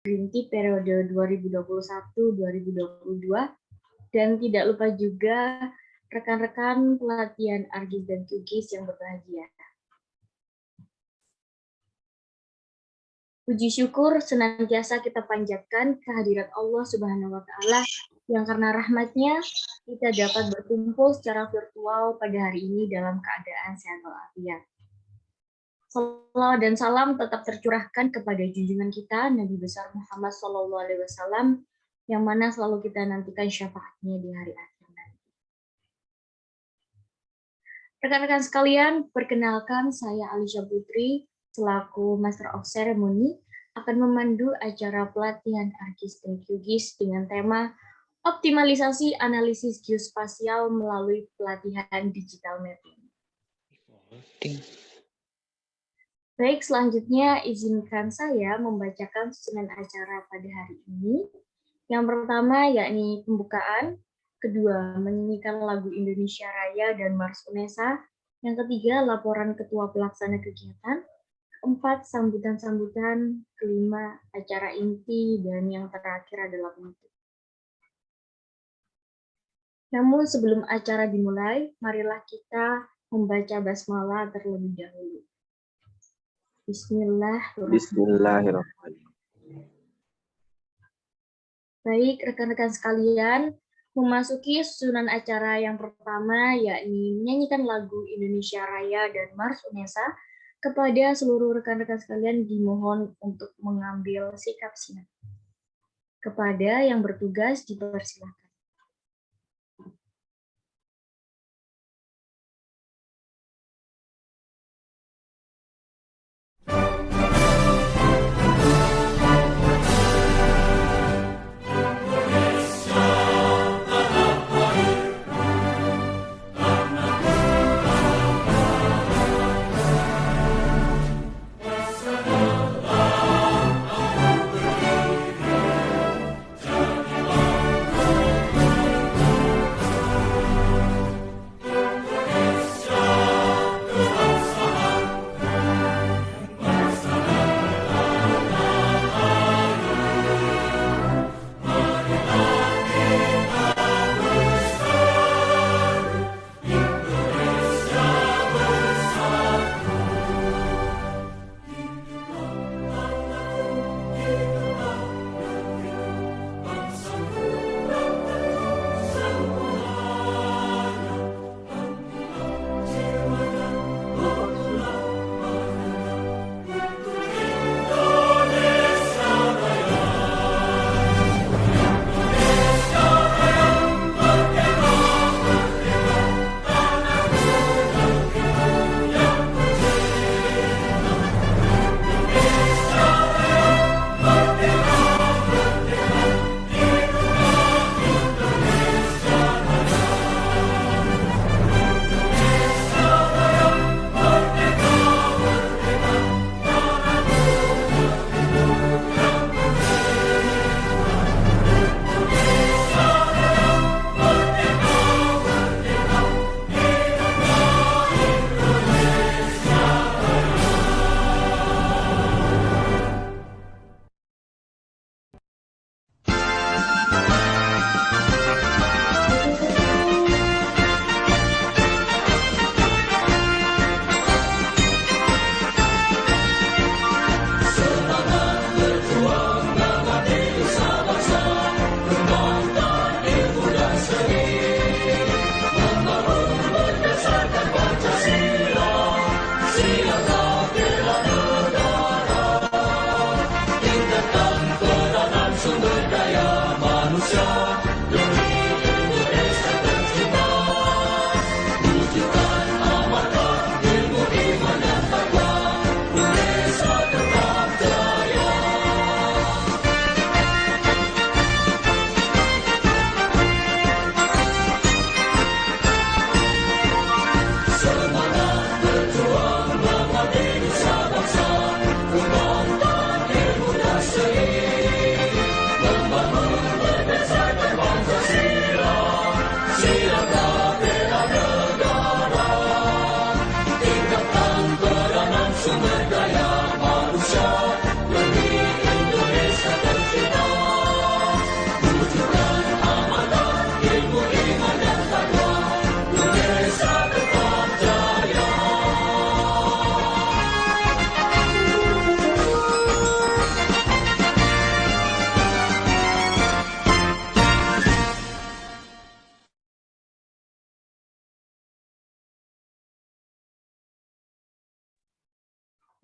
Green Tea periode 2021-2022, dan tidak lupa juga rekan-rekan pelatihan Argis dan Kugis yang berbahagia. Puji syukur senantiasa kita panjatkan kehadirat Allah Subhanahu wa Ta'ala yang karena rahmatnya kita dapat berkumpul secara virtual pada hari ini dalam keadaan sehat walafiat. Salawat dan salam tetap tercurahkan kepada junjungan kita Nabi besar Muhammad SAW yang mana selalu kita nantikan syafaatnya di hari akhir nanti. Rekan-rekan sekalian, perkenalkan saya Alisha Putri selaku Master of Ceremony akan memandu acara pelatihan Argis dan Kugis dengan tema optimalisasi analisis geospasial melalui pelatihan digital mapping. Baik, selanjutnya izinkan saya membacakan susunan acara pada hari ini. Yang pertama yakni pembukaan, kedua menyanyikan lagu Indonesia Raya dan Mars UNESA, yang ketiga laporan ketua pelaksana kegiatan, keempat sambutan-sambutan, kelima acara inti, dan yang terakhir adalah penutup. Namun sebelum acara dimulai, marilah kita membaca basmalah terlebih dahulu. Bismillahirrahmanirrahim. Baik, rekan-rekan sekalian, memasuki susunan acara yang pertama, yakni menyanyikan lagu Indonesia Raya dan Mars UNESA. Kepada seluruh rekan-rekan sekalian dimohon untuk mengambil sikap siap. Kepada yang bertugas dipersilakan.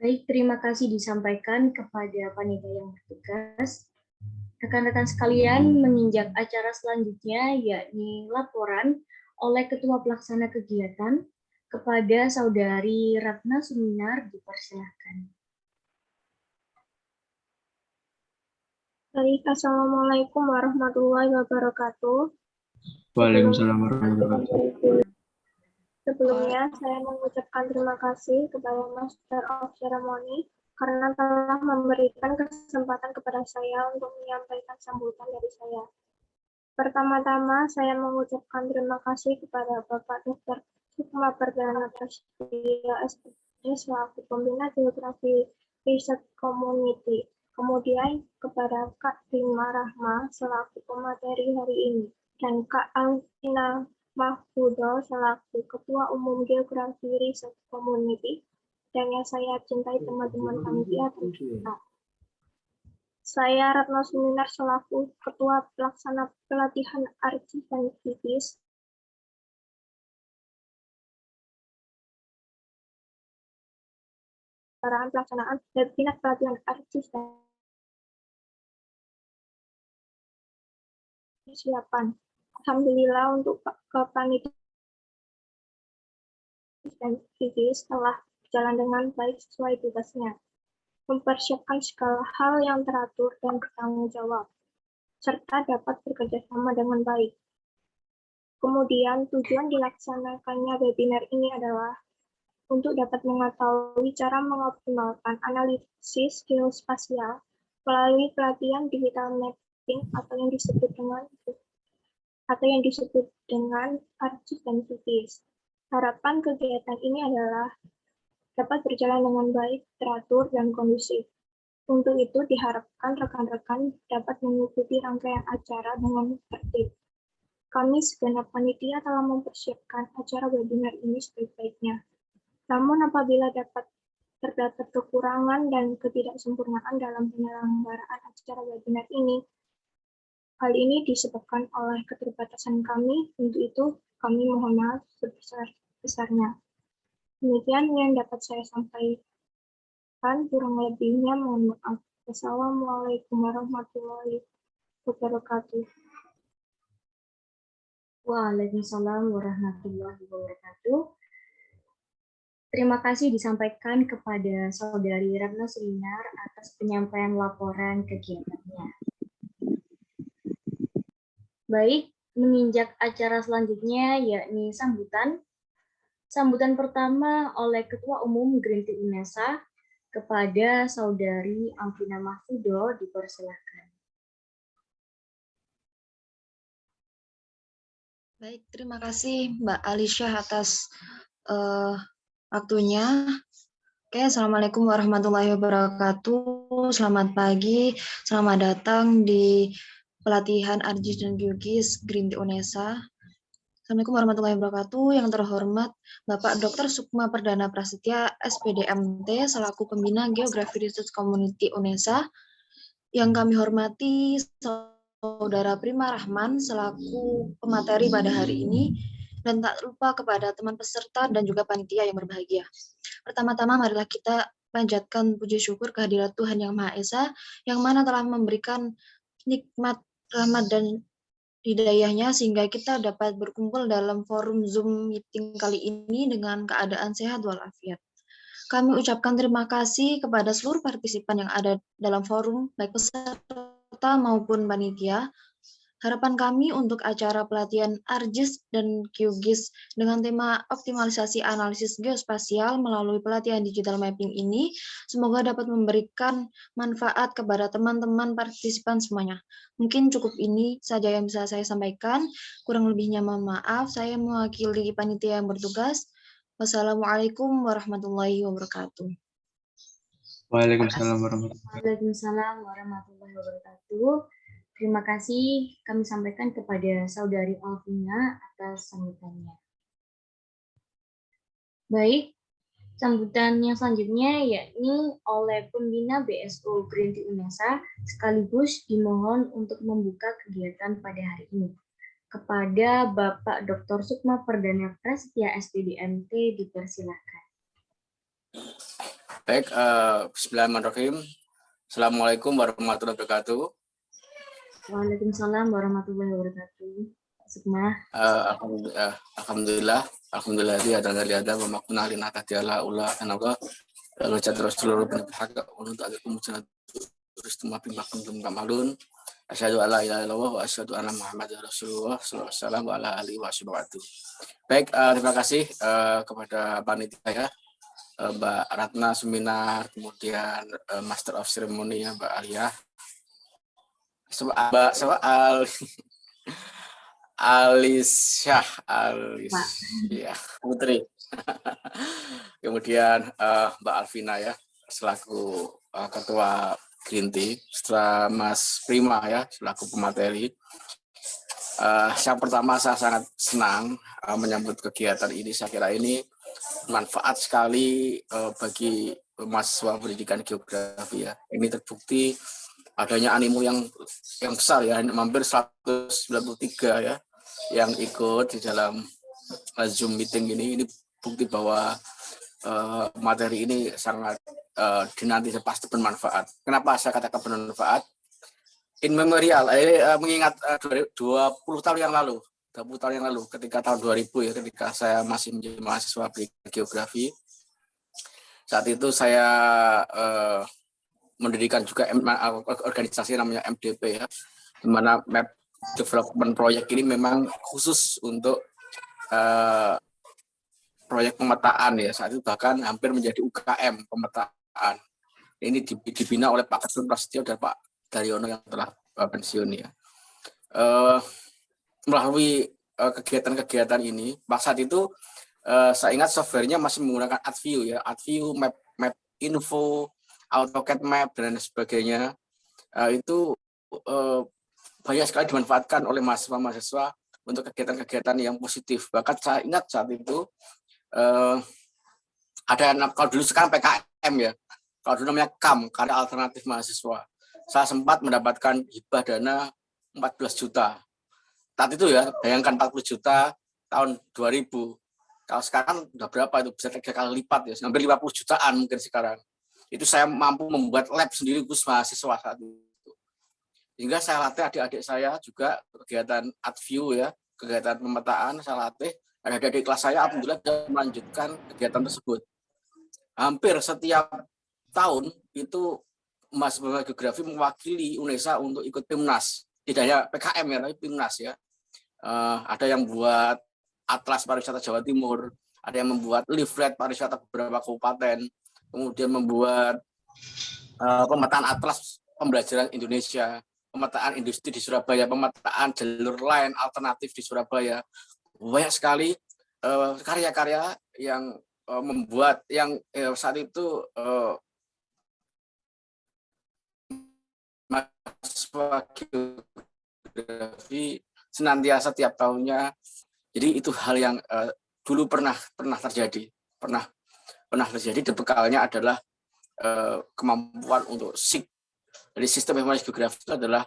Baik, terima kasih disampaikan kepada panitia yang bertugas. Rekan-rekan sekalian, menginjak acara selanjutnya, yakni laporan oleh Ketua Pelaksana Kegiatan kepada Saudari Ratna Suminar, dipersilakan. Baik, Assalamualaikum warahmatullahi wabarakatuh. Waalaikumsalam warahmatullahi wabarakatuh. Sebelumnya, saya mengucapkan terima kasih kepada Master of Ceremony karena telah memberikan kesempatan kepada saya untuk menyampaikan sambutan dari saya. Pertama-tama, saya mengucapkan terima kasih kepada Bapak Dr. Sukma Perdana Prasetya SPD selaku pembina Geografi Riset Community. Kemudian kepada Kak Rima Rahma selaku pemateri hari ini dan Kak Alvina Mahfudo selaku Ketua Umum Geografi Riset Community dan yang saya cintai teman-teman panitia dan kita. Saya Ratna Suminar selaku Ketua Pelaksana Pelatihan Archi dan Fitis. Pelaksanaan webinar pelatihan Archi dan persiapan. Alhamdulillah untuk panitia dan Fitis telah berjalan dengan baik sesuai tugasnya. Mempersiapkan segala hal yang teratur dan bertanggung jawab, serta dapat bekerja sama dengan baik. Kemudian tujuan dilaksanakannya webinar ini adalah untuk dapat mengetahui cara mengoptimalkan analisis geospasial melalui pelatihan digital mapping atau yang disebut dengan ARCIS dan FITIS. Harapan kegiatan ini adalah dapat berjalan dengan baik, teratur, dan kondusif. Untuk itu diharapkan rekan-rekan dapat mengikuti rangkaian acara dengan tertib. Kami segenap panitia telah mempersiapkan acara webinar ini sebaik-baiknya. Namun apabila terdapat kekurangan dan ketidaksempurnaan dalam penyelenggaraan acara webinar ini, hal ini disebabkan oleh keterbatasan kami. Untuk itu, kami mohon maaf sebesar-besarnya. Demikian yang dapat saya sampaikan, kurang lebihnya mohon maaf. Wassalamualaikum warahmatullahi wabarakatuh. Waalaikumsalam warahmatullahi wabarakatuh. Terima kasih disampaikan kepada Saudari Ratna Suminar atas penyampaian laporan kegiatannya. Baik, menginjak acara selanjutnya yakni sambutan. Sambutan pertama oleh Ketua Umum Green Tea UNESA kepada Saudari Alvina Mahfudo, dipersilakan. Baik, terima kasih Mbak Alisyah atas waktunya. Oke, Assalamualaikum warahmatullahi wabarakatuh. Selamat pagi, selamat datang di pelatihan ARCIS dan GeoGIS Green Tea UNESA. Assalamualaikum warahmatullahi wabarakatuh. Yang terhormat Bapak Dr. Sukma Perdana Prasetya, SPD MT, selaku Pembina Geografi Research Community UNESA. Yang kami hormati Saudara Prima Rahman selaku pemateri pada hari ini, dan tak lupa kepada teman peserta dan juga panitia yang berbahagia. Pertama-tama marilah kita panjatkan puji syukur kehadirat Tuhan Yang Maha Esa, yang mana telah memberikan nikmat, rahmat, dan hidayahnya sehingga kita dapat berkumpul dalam forum Zoom meeting kali ini dengan keadaan sehat walafiat. Kami ucapkan terima kasih kepada seluruh partisipan yang ada dalam forum, baik peserta maupun panitia. Harapan kami untuk acara pelatihan ARCIS dan GeoGIS dengan tema optimalisasi analisis geospasial melalui pelatihan digital mapping ini semoga dapat memberikan manfaat kepada teman-teman partisipan semuanya. Mungkin cukup ini saja yang bisa saya sampaikan. Kurang lebihnya mohon maaf. Saya mewakili panitia yang bertugas. Wassalamualaikum warahmatullahi wabarakatuh. Waalaikumsalam warahmatullahi wabarakatuh. Waalaikumsalam warahmatullahi wabarakatuh. Terima kasih kami sampaikan kepada Saudari Alvina atas sambutannya. Baik, sambutan yang selanjutnya yakni oleh pembina BSO Green Tea UNESA sekaligus dimohon untuk membuka kegiatan pada hari ini. Kepada Bapak Dr. Sukma Perdana Prasetya SPD MT, dipersilakan. Baik, bismillahirrahmanirrahim. Assalamualaikum warahmatullahi wabarakatuh. Waalaikumsalam warahmatullahi wabarakatuh. Sukma. Alhamdulillah dia dan ada memakna lina tadiala ula anaga lalu terus seluruh penegak untuk ada kemudian terus tempat makan belum kamalun. Asyhadu alla ilaha illallah wa asyhadu anna Muhammadar Rasulullah sallallahu alaihi wasallam wa ala alihi wasallam. Baik, terima kasih kepada panitia ya. Mbak Ratna Seminar, kemudian Master of Ceremony ya Mbak Alia, soal Alicia ya Putri, kemudian Mbak Alvina ya selaku Ketua Green Tea, setelah Mas Prima ya selaku pemateri. Yang pertama saya sangat senang menyambut kegiatan ini. Saya kira ini manfaat sekali bagi mahasiswa pendidikan geografi ya. Ini terbukti adanya animo yang besar ya, hampir 193 ya yang ikut di dalam Zoom meeting ini bukti bahwa materi ini sangat dinanti pasti bermanfaat. Kenapa saya katakan bermanfaat? In memorial, mengingat 20 tahun yang lalu, ketika tahun 2000 ya, ketika saya masih menjadi mahasiswa geografi, saat itu saya mendirikan juga organisasi namanya MDP ya, di mana Map Development Project ini memang khusus untuk proyek pemetaan ya, saat itu bahkan hampir menjadi UKM pemetaan. Ini dibina oleh Pak Ketut Prasetyo dan Pak Daryono yang telah pensiun ya. Melalui kegiatan-kegiatan ini, saat itu saya ingat softwarenya masih menggunakan AdView ya, AdView, Map Info, AutoCAD Map dan sebagainya. Itu banyak sekali dimanfaatkan oleh mahasiswa-mahasiswa untuk kegiatan-kegiatan yang positif. Bahkan saya ingat saat itu ada kalau dulu sekarang PKM ya, kalau dulu namanya KAM, Karya Alternatif Mahasiswa. Saya sempat mendapatkan hibah dana 14 juta. Saat itu ya, bayangkan 40 juta tahun 2000. Kalau sekarang udah berapa itu? Bisa 3 kali lipat ya, hampir 50 jutaan mungkin sekarang. Itu saya mampu membuat lab sendiri khusus mahasiswa saat itu. Sehingga saya latih adik-adik saya juga kegiatan AdView ya, kegiatan pemetaan saya latih. Adik-adik kelas saya alhamdulillah melanjutkan kegiatan tersebut. Hampir setiap tahun itu mahasiswa geografi mewakili UNESA untuk ikut PIMNAS, tidak hanya PKM ya, tapi PIMNAS ya. Ada yang buat atlas pariwisata Jawa Timur, ada yang membuat leaflet pariwisata beberapa kabupaten, kemudian membuat pemetaan atlas pembelajaran Indonesia, pemetaan industri di Surabaya, pemetaan jalur lain alternatif di Surabaya. Banyak sekali karya-karya yang membuat yang saat itu mahasiswa geografi senantiasa tiap tahunnya. Jadi itu hal yang dulu pernah terjadi, pernah terjadi. Dan bekalnya adalah kemampuan untuk SIG. Jadi sistem informasi geografi itu adalah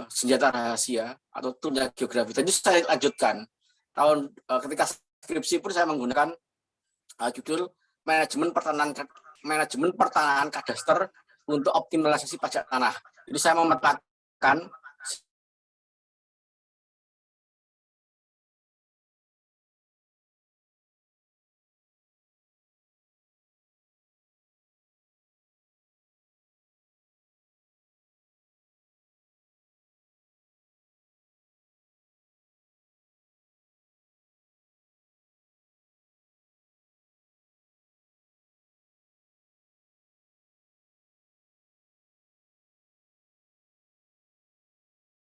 senjata rahasia atau toolnya geografi. Tadi saya lanjutkan tahun ketika skripsi pun saya menggunakan judul manajemen pertanahan kadaster untuk optimalisasi pajak tanah. Jadi saya memetakan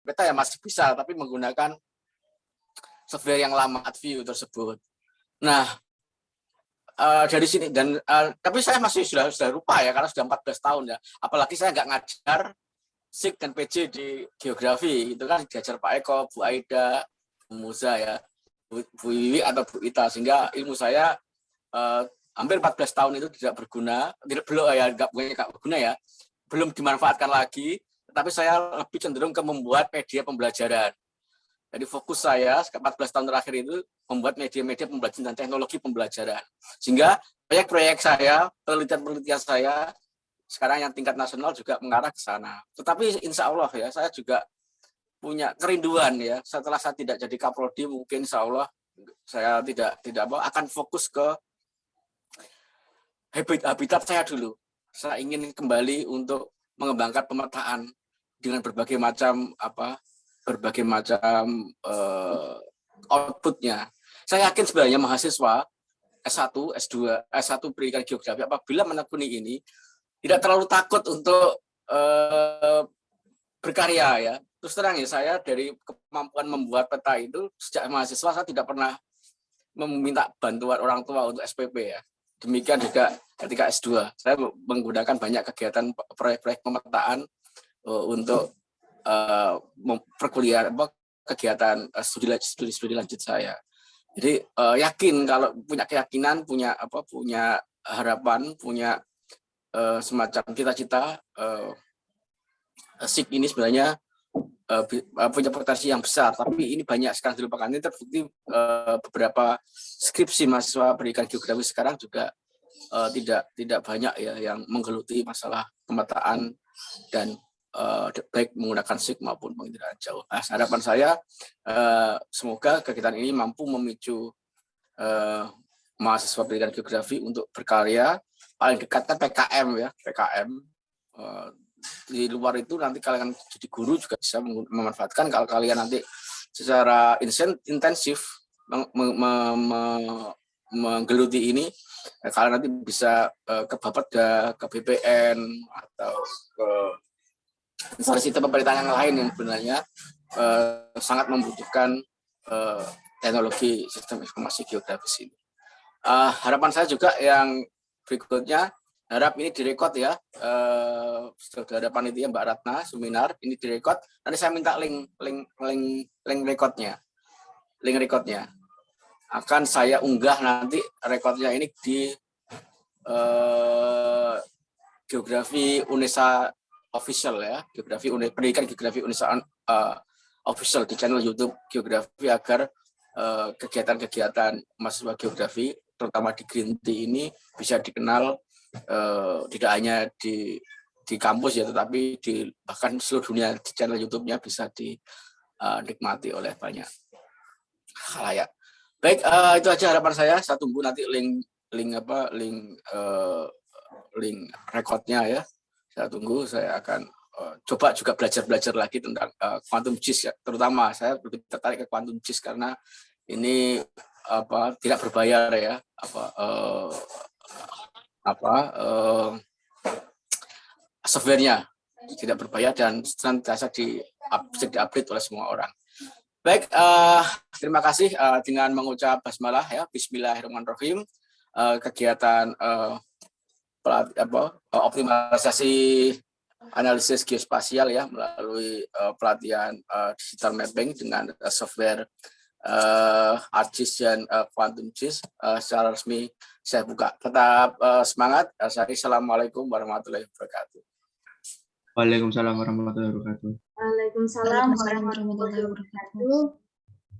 kita ya masih bisa, tapi menggunakan software yang lama AdView tersebut. Nah, dari sini dan tapi saya masih sudah lupa ya karena sudah 14 tahun ya. Apalagi saya nggak ngajar SIG dan PJ di geografi, itu kan diajar Pak Eko, Bu Aida, Bu Muza ya, Bu Wiwi atau Bu Ita, sehingga ilmu saya hampir 14 tahun itu tidak berguna, belum ya nggak berguna ya, belum dimanfaatkan lagi. Tapi saya lebih cenderung ke membuat media pembelajaran. Jadi fokus saya 14 tahun terakhir itu membuat media-media pembelajaran dan teknologi pembelajaran. Sehingga proyek-proyek saya, penelitian-penelitian saya sekarang yang tingkat nasional juga mengarah ke sana. Tetapi insya Allah ya, saya juga punya kerinduan ya. Setelah saya tidak jadi Kaprodi, mungkin insya Allah saya tidak akan fokus ke habitat saya dulu. Saya ingin kembali untuk mengembangkan pemetaan dengan berbagai macam outputnya. Saya yakin sebenarnya mahasiswa S1, S2, S1 pendidikan geografi apabila menekuni ini tidak terlalu takut untuk berkarya ya. Terus terang ya, saya dari kemampuan membuat peta itu sejak mahasiswa saya tidak pernah meminta bantuan orang tua untuk SPP ya. Demikian juga ketika S2, saya menggunakan banyak kegiatan proyek-proyek pemetaan untuk perkuliahan, kegiatan studi lanjut saya. Jadi yakin kalau punya keyakinan, punya harapan, punya semacam cita-cita, SIP ini sebenarnya punya potensi yang besar, tapi ini banyak sekarang dilupakan. Ini terbukti beberapa skripsi mahasiswa pendidikan geografi sekarang juga tidak banyak ya yang menggeluti masalah pemetaan dan baik menggunakan SIP maupun penginderaan jauh. Harapan saya semoga kegiatan ini mampu memicu mahasiswa pendidikan geografi untuk berkarya. Paling dekat kan PKM ya, PKM. Di luar itu nanti kalian jadi guru juga bisa memanfaatkan kalau kalian nanti secara intensif menggeluti ini, kalian nanti bisa ke Bapeda, ke BPN atau ke instansi pemerintahan yang lain yang sebenarnya sangat membutuhkan teknologi sistem informasi geografis ini. Harapan saya juga yang berikutnya, harap ini direkod ya, saudara panitia Mbak Ratna Suminar, ini direkod. Nanti saya minta link rekodnya, akan saya unggah nanti rekodnya ini di Geografi Unesa Official ya, pendidikan geografi Unesa Official di channel YouTube Geografi, agar kegiatan-kegiatan mahasiswa geografi terutama di Green Tea ini bisa dikenal tidak hanya di kampus ya, tetapi bahkan seluruh dunia. Di channel YouTube-nya bisa dinikmati oleh banyak khalayak. Baik, itu aja harapan saya. Saya tunggu nanti link rekodnya ya. Saya tunggu. Saya akan coba juga belajar lagi tentang quantum GIS ya. Terutama saya lebih tertarik ke quantum GIS karena ini tidak berbayar ya. Softwarenya tidak berbayar dan senantiasa di-update oleh semua orang. Baik, terima kasih dengan mengucap basmalah ya, Bismillahirrahmanirrahim. Kegiatan optimalisasi analisis geospasial ya melalui pelatihan digital mapping dengan software ArcGIS dan Quantum GIS secara resmi saya buka. Tetap semangat. Assalamualaikum warahmatullahi wabarakatuh. Waalaikumsalam warahmatullahi wabarakatuh. Waalaikumsalam warahmatullahi wabarakatuh.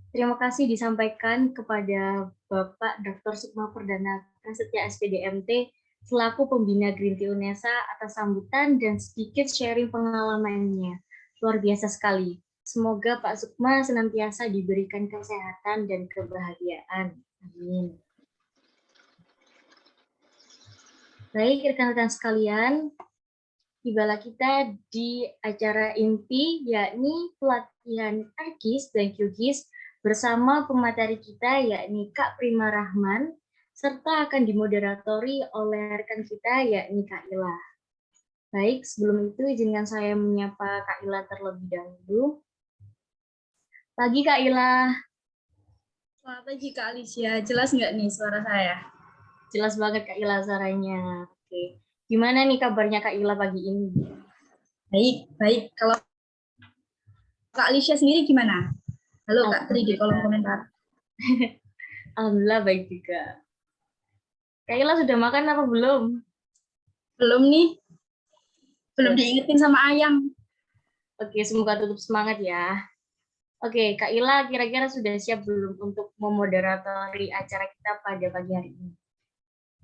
Terima kasih disampaikan kepada Bapak Dr. Sukma Perdana Prasetya SPDMT selaku pembina Green Tea Unesa atas sambutan dan sedikit sharing pengalamannya. Luar biasa sekali. Semoga Pak Sukma senantiasa diberikan kesehatan dan kebahagiaan. Amin. Baik, rekan-rekan sekalian, tibalah kita di acara inti, yakni pelatihan ArcGIS dan QGIS bersama pemateri kita, yakni Kak Prima Rahman, serta akan dimoderatori oleh rekan kita, yakni Kak Ila. Baik, sebelum itu izinkan saya menyapa Kak Ila terlebih dahulu. Pagi Kak Ila. Selamat pagi Kak Alicia, jelas nggak nih suara saya? Jelas banget Kak Ila suaranya. Oke. Gimana nih kabarnya Kak Ila pagi ini? Baik. Kalau Kak Alicia sendiri gimana? Halo Kak Tri di kolom komentar. Alhamdulillah baik juga. Kak Ila sudah makan apa belum? Belum nih. Belum diingetin sama Ayang. Oke, semoga tetap semangat ya. Oke, Kak Ila kira-kira sudah siap belum untuk memoderatori acara kita pada pagi hari ini?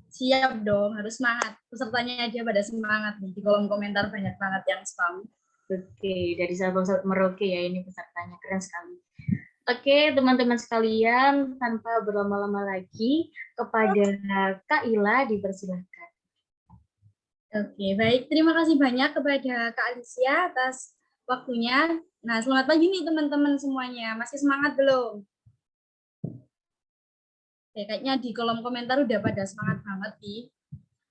Siap dong, harus semangat. Pesertanya aja pada semangat nih. Di kolom komentar banyak banget yang spam. Oke, dari sahabat Merauke ya ini pesertanya, keren sekali. Oke, teman-teman sekalian, tanpa berlama-lama lagi, kepada Kak Ila dipersilahkan. Oke, baik. Terima kasih banyak kepada Kak Alicia atas waktunya. Nah, selamat pagi nih teman-teman semuanya. Masih semangat belum? Oke, kayaknya di kolom komentar udah pada semangat banget nih.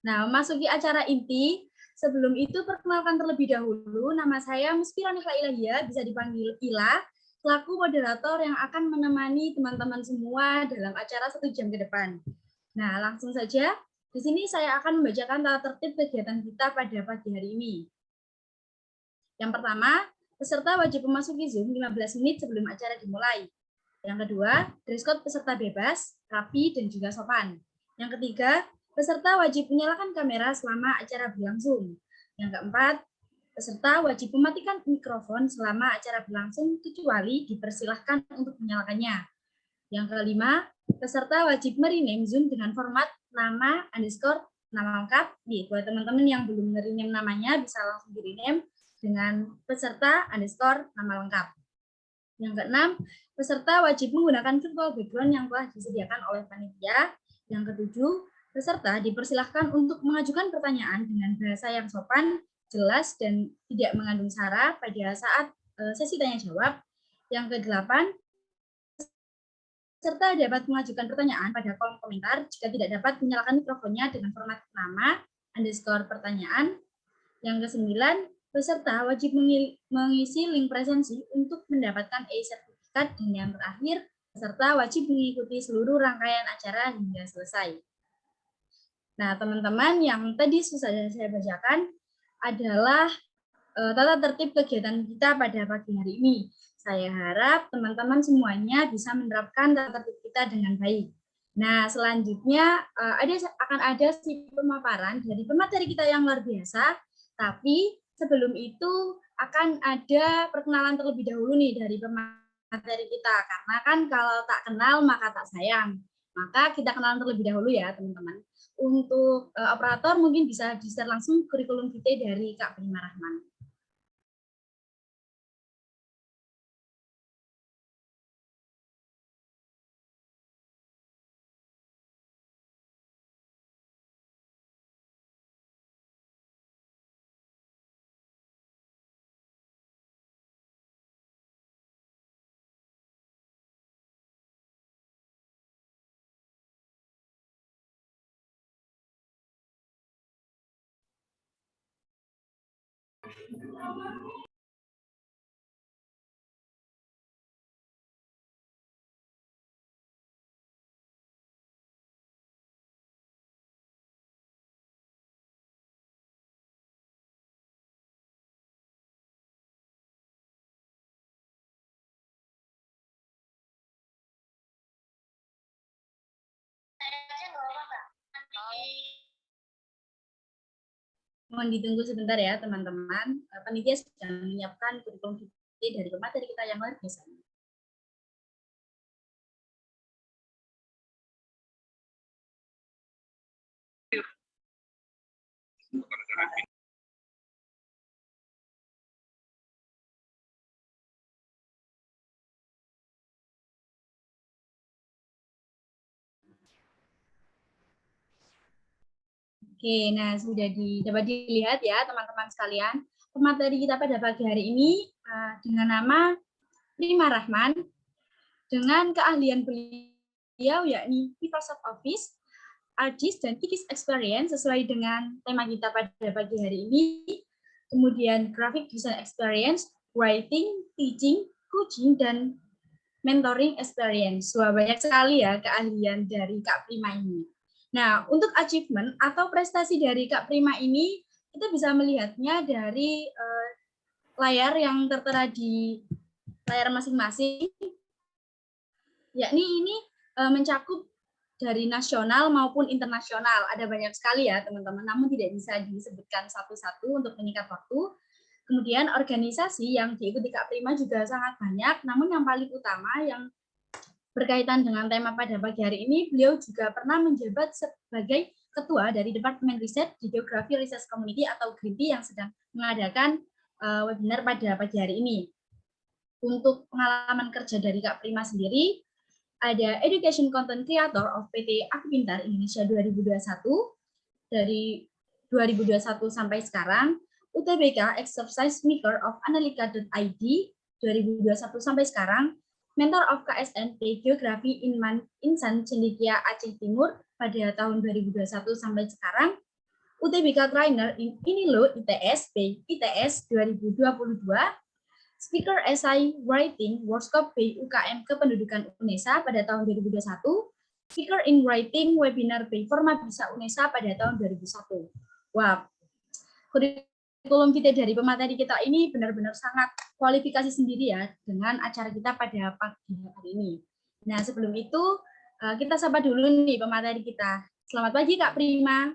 Nah, memasuki acara inti, sebelum itu perkenalkan terlebih dahulu, nama saya Muspira Nikla Ilahia, bisa dipanggil Ila, selaku moderator yang akan menemani teman-teman semua dalam acara 1 jam ke depan. Nah, langsung saja, di sini saya akan membacakan tata tertib kegiatan kita pada pagi hari ini. Yang pertama, peserta wajib memasuki Zoom 15 menit sebelum acara dimulai. Yang kedua, dress code peserta bebas, rapi, dan juga sopan. Yang ketiga, peserta wajib menyalakan kamera selama acara berlangsung. Yang keempat, peserta wajib mematikan mikrofon selama acara berlangsung kecuali dipersilahkan untuk menyalakannya. Yang kelima, peserta wajib merename Zoom dengan format nama underscore nama lengkap. Buat teman-teman yang belum merename namanya bisa langsung di-rename dengan peserta underscore nama lengkap. Yang keenam, peserta wajib menggunakan virtual background yang telah disediakan oleh panitia. Yang ketujuh, peserta dipersilahkan untuk mengajukan pertanyaan dengan bahasa yang sopan, jelas, dan tidak mengandung sara pada saat sesi tanya-jawab. Yang kedelapan, peserta dapat mengajukan pertanyaan pada kolom komentar jika tidak dapat menyalakan mikrofonnya dengan format nama, underscore pertanyaan. Yang kesembilan, peserta wajib mengisi link presensi untuk mendapatkan e-sertifikat, dan yang terakhir, peserta wajib mengikuti seluruh rangkaian acara hingga selesai. Nah, teman-teman, yang tadi sudah saya bacakan adalah tata tertib kegiatan kita pada pagi hari ini. Saya harap teman-teman semuanya bisa menerapkan tata tertib kita dengan baik. Nah, selanjutnya akan ada pemaparan dari pemateri kita yang luar biasa, tapi sebelum itu akan ada perkenalan terlebih dahulu nih dari pemateri kita, karena kan kalau tak kenal maka tak sayang. Maka kita kenalan terlebih dahulu ya teman-teman. Untuk operator mungkin bisa di-share langsung kurikulum vitae dari Kak Prima Rahman. Mohon ditunggu sebentar ya teman-teman. Panitia sedang menyiapkan kurikulum vitae dari pemateri kita yang luar biasa. Oke, nah sudah dapat dilihat ya teman-teman sekalian. Pemateri kita pada pagi hari ini dengan nama Prima Rahman, dengan keahlian beliau yakni Microsoft Office, ArcGIS, dan Kikis Experience sesuai dengan tema kita pada pagi hari ini. Kemudian Graphic Design Experience, Writing, Teaching, Coaching, dan Mentoring Experience. Wah, banyak sekali ya keahlian dari Kak Prima ini. Nah, untuk achievement atau prestasi dari Kak Prima ini, kita bisa melihatnya dari layar yang tertera di layar masing-masing, yakni ini mencakup dari nasional maupun internasional. Ada banyak sekali ya teman-teman, namun tidak bisa disebutkan satu-satu untuk meningkat waktu. Kemudian organisasi yang diikuti Kak Prima juga sangat banyak, namun yang paling utama yang berkaitan dengan tema pada pagi hari ini, beliau juga pernah menjabat sebagai Ketua dari Departemen Riset di Geografi Research Community atau GRIMPI yang sedang mengadakan webinar pada pagi hari ini. Untuk pengalaman kerja dari Kak Prima sendiri, ada Education Content Creator of PT Aku Pintar Indonesia 2021, dari 2021 sampai sekarang, UTBK Exercise Maker of Analika.id 2021 sampai sekarang, Mentor of KSN Geografi Insan Cendekia Aceh Timur pada tahun 2021 sampai sekarang, UTBK Trainer Inilo ITS ITS 2022, Speaker Essay Writing Workshop UKM Kependudukan UNESA pada tahun 2021, Speaker in Writing Webinar Forma Bisa UNESA pada tahun 2001. Wah, kurikulum kita dari pemateri kita ini benar-benar sangat kualifikasi sendiri ya dengan acara kita pada pagi hari ini. Nah, sebelum itu kita sapa dulu nih pemateri kita. Selamat pagi Kak Prima.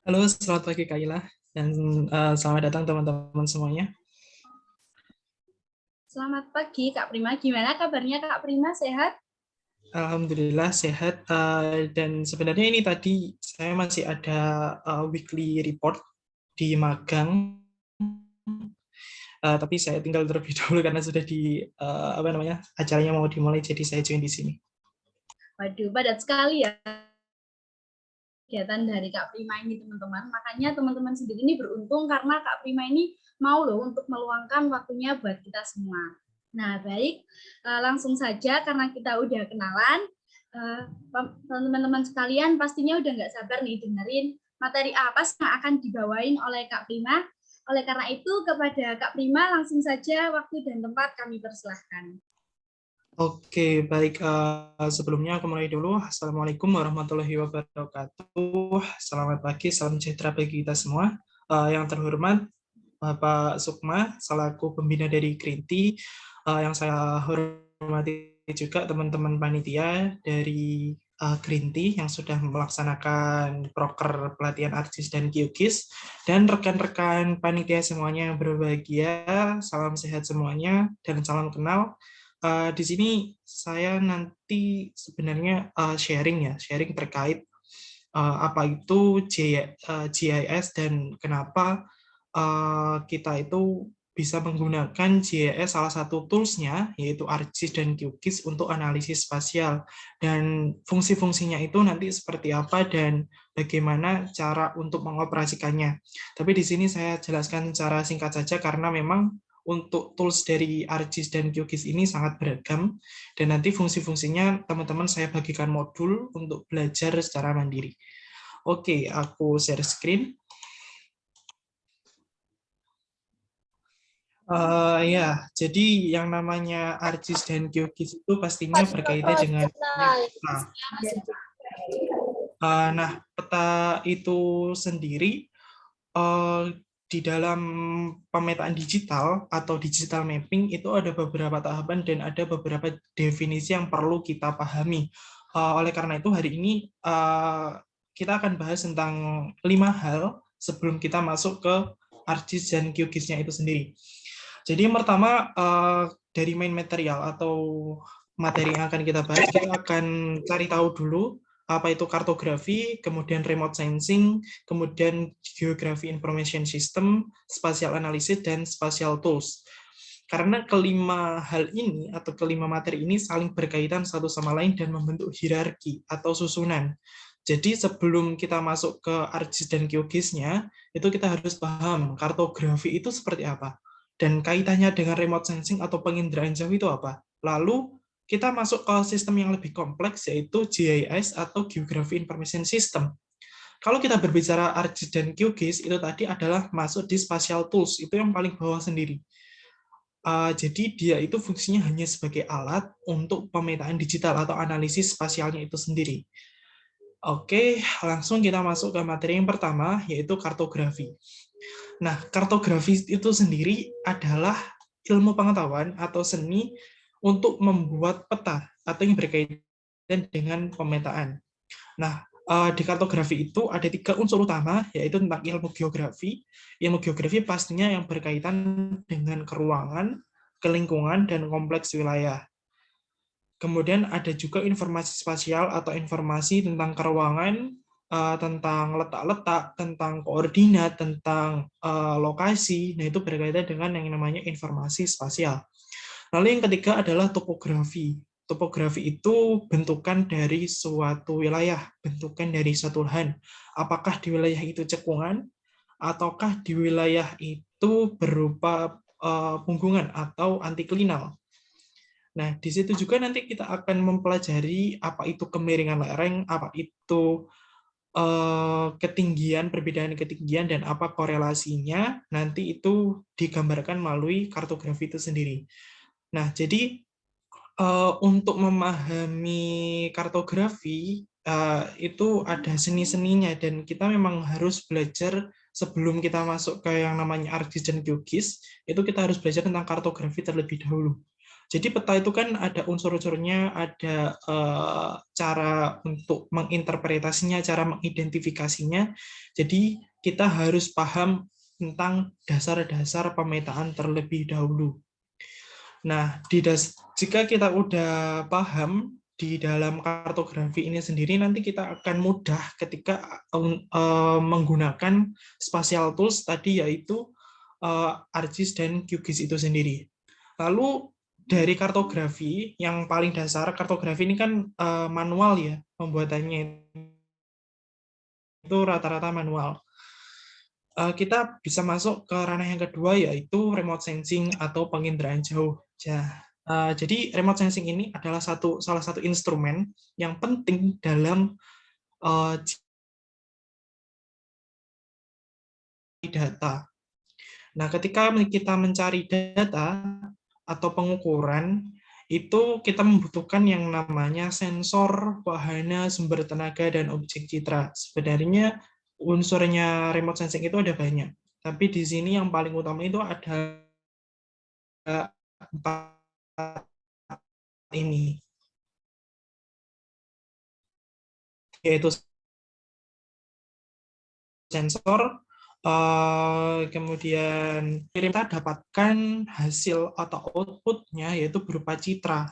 Halo, selamat pagi Kak Ila, dan selamat datang teman-teman semuanya. Selamat pagi Kak Prima. Gimana kabarnya Kak Prima, sehat? Alhamdulillah sehat, dan sebenarnya ini tadi saya masih ada weekly report di magang, tapi saya tinggal terlebih dahulu karena sudah di acaranya mau dimulai, jadi saya join di sini. Waduh, padat sekali ya kegiatan dari Kak Prima ini teman-teman. Makanya teman-teman sendiri ini beruntung karena Kak Prima ini mau loh untuk meluangkan waktunya buat kita semua. Nah, baik, langsung saja karena kita udah kenalan, teman-teman sekalian pastinya udah nggak sabar nih dengerin materi apa yang akan dibawain oleh Kak Prima. Oleh karena itu, kepada Kak Prima langsung saja waktu dan tempat kami persilahkan. Oke, baik. Sebelumnya aku mulai dulu. Assalamualaikum warahmatullahi wabarakatuh. Selamat pagi, salam sejahtera bagi kita semua. Yang terhormat, Bapak Sukma, selaku pembina dari GRIMPI, yang saya hormati juga teman-teman panitia dari GRIMPI yang sudah melaksanakan proker pelatihan ARJIS dan GeoGIS, dan rekan-rekan panitia semuanya yang berbahagia, salam sehat semuanya, dan salam kenal. Di sini saya nanti sebenarnya sharing terkait apa itu GIS dan kenapa kita itu bisa menggunakan GIS, salah satu tools-nya yaitu ArcGIS dan GeoGIS untuk analisis spasial, dan fungsi-fungsinya itu nanti seperti apa dan bagaimana cara untuk mengoperasikannya. Tapi di sini saya jelaskan secara singkat saja karena memang untuk tools dari ArcGIS dan GeoGIS ini sangat beragam, dan nanti fungsi-fungsinya teman-teman saya bagikan modul untuk belajar secara mandiri. Oke, aku share screen. Ya, jadi yang namanya ArcGIS dan GeoGIS itu pastinya berkaitan dengan peta. Nah, peta itu sendiri di dalam pemetaan digital atau digital mapping itu ada beberapa tahapan dan ada beberapa definisi yang perlu kita pahami. Oleh karena itu hari ini kita akan bahas tentang 5 hal sebelum kita masuk ke ArcGIS dan GeoGIS-nya itu sendiri. Jadi yang pertama dari main material atau materi yang akan kita bahas, kita akan cari tahu dulu apa itu kartografi, kemudian remote sensing, kemudian geography information system, spatial analysis, dan spatial tools. Karena kelima hal ini atau kelima materi ini saling berkaitan satu sama lain dan membentuk hierarki atau susunan. Jadi sebelum kita masuk ke ArcGIS dan GeoGIS-nya, itu kita harus paham kartografi itu seperti apa. Dan kaitannya dengan remote sensing atau penginderaan jauh itu apa. Lalu kita masuk ke sistem yang lebih kompleks, yaitu GIS atau Geography Information System. Kalau kita berbicara ArcGIS dan GeoGIS, itu tadi adalah masuk di spatial tools, itu yang paling bawah sendiri. Jadi dia itu fungsinya hanya sebagai alat untuk pemetaan digital atau analisis spasialnya itu sendiri. Oke, langsung kita masuk ke materi yang pertama, yaitu kartografi. Nah, kartografi itu sendiri adalah ilmu pengetahuan atau seni untuk membuat peta atau yang berkaitan dengan pemetaan. Nah, di kartografi itu ada 3 unsur utama, yaitu tentang ilmu geografi. Ilmu geografi pastinya yang berkaitan dengan keruangan, kelingkungan, dan kompleks wilayah. Kemudian ada juga informasi spasial atau informasi tentang keruangan, tentang letak-letak, tentang koordinat, tentang lokasi. Nah, itu berkaitan dengan yang namanya informasi spasial. Lalu yang ketiga adalah topografi. Topografi itu bentukan dari suatu wilayah, bentukan dari suatu lahan. Apakah di wilayah itu cekungan, ataukah di wilayah itu berupa punggungan atau antiklinal. Nah, di situ juga nanti kita akan mempelajari apa itu kemiringan lereng, apa itu ketinggian, perbedaan ketinggian, dan apa korelasinya, nanti itu digambarkan melalui kartografi itu sendiri. Nah, jadi untuk memahami kartografi itu ada seni-seninya, dan kita memang harus belajar sebelum kita masuk ke yang namanya ArcGIS dan GeoGIS, itu kita harus belajar tentang kartografi terlebih dahulu. Jadi peta itu kan ada unsur-unsurnya, ada cara untuk menginterpretasinya, cara mengidentifikasinya. Jadi kita harus paham tentang dasar-dasar pemetaan terlebih dahulu. Nah, jika kita udah paham di dalam kartografi ini sendiri, nanti kita akan mudah ketika menggunakan spatial tools tadi, yaitu ArcGIS dan QGIS itu sendiri. Lalu dari kartografi yang paling dasar, kartografi ini kan manual ya pembuatannya, itu rata-rata manual. Kita bisa masuk ke ranah yang kedua, yaitu remote sensing atau penginderaan jauh. Jadi remote sensing ini adalah salah satu instrumen yang penting dalam data. Nah, ketika kita mencari data atau pengukuran, itu kita membutuhkan yang namanya sensor, wahana, sumber tenaga, dan objek citra. Sebenarnya unsurnya remote sensing itu ada banyak, tapi di sini yang paling utama itu ada 4 ini, yaitu sensor, kemudian kita dapatkan hasil atau outputnya yaitu berupa citra.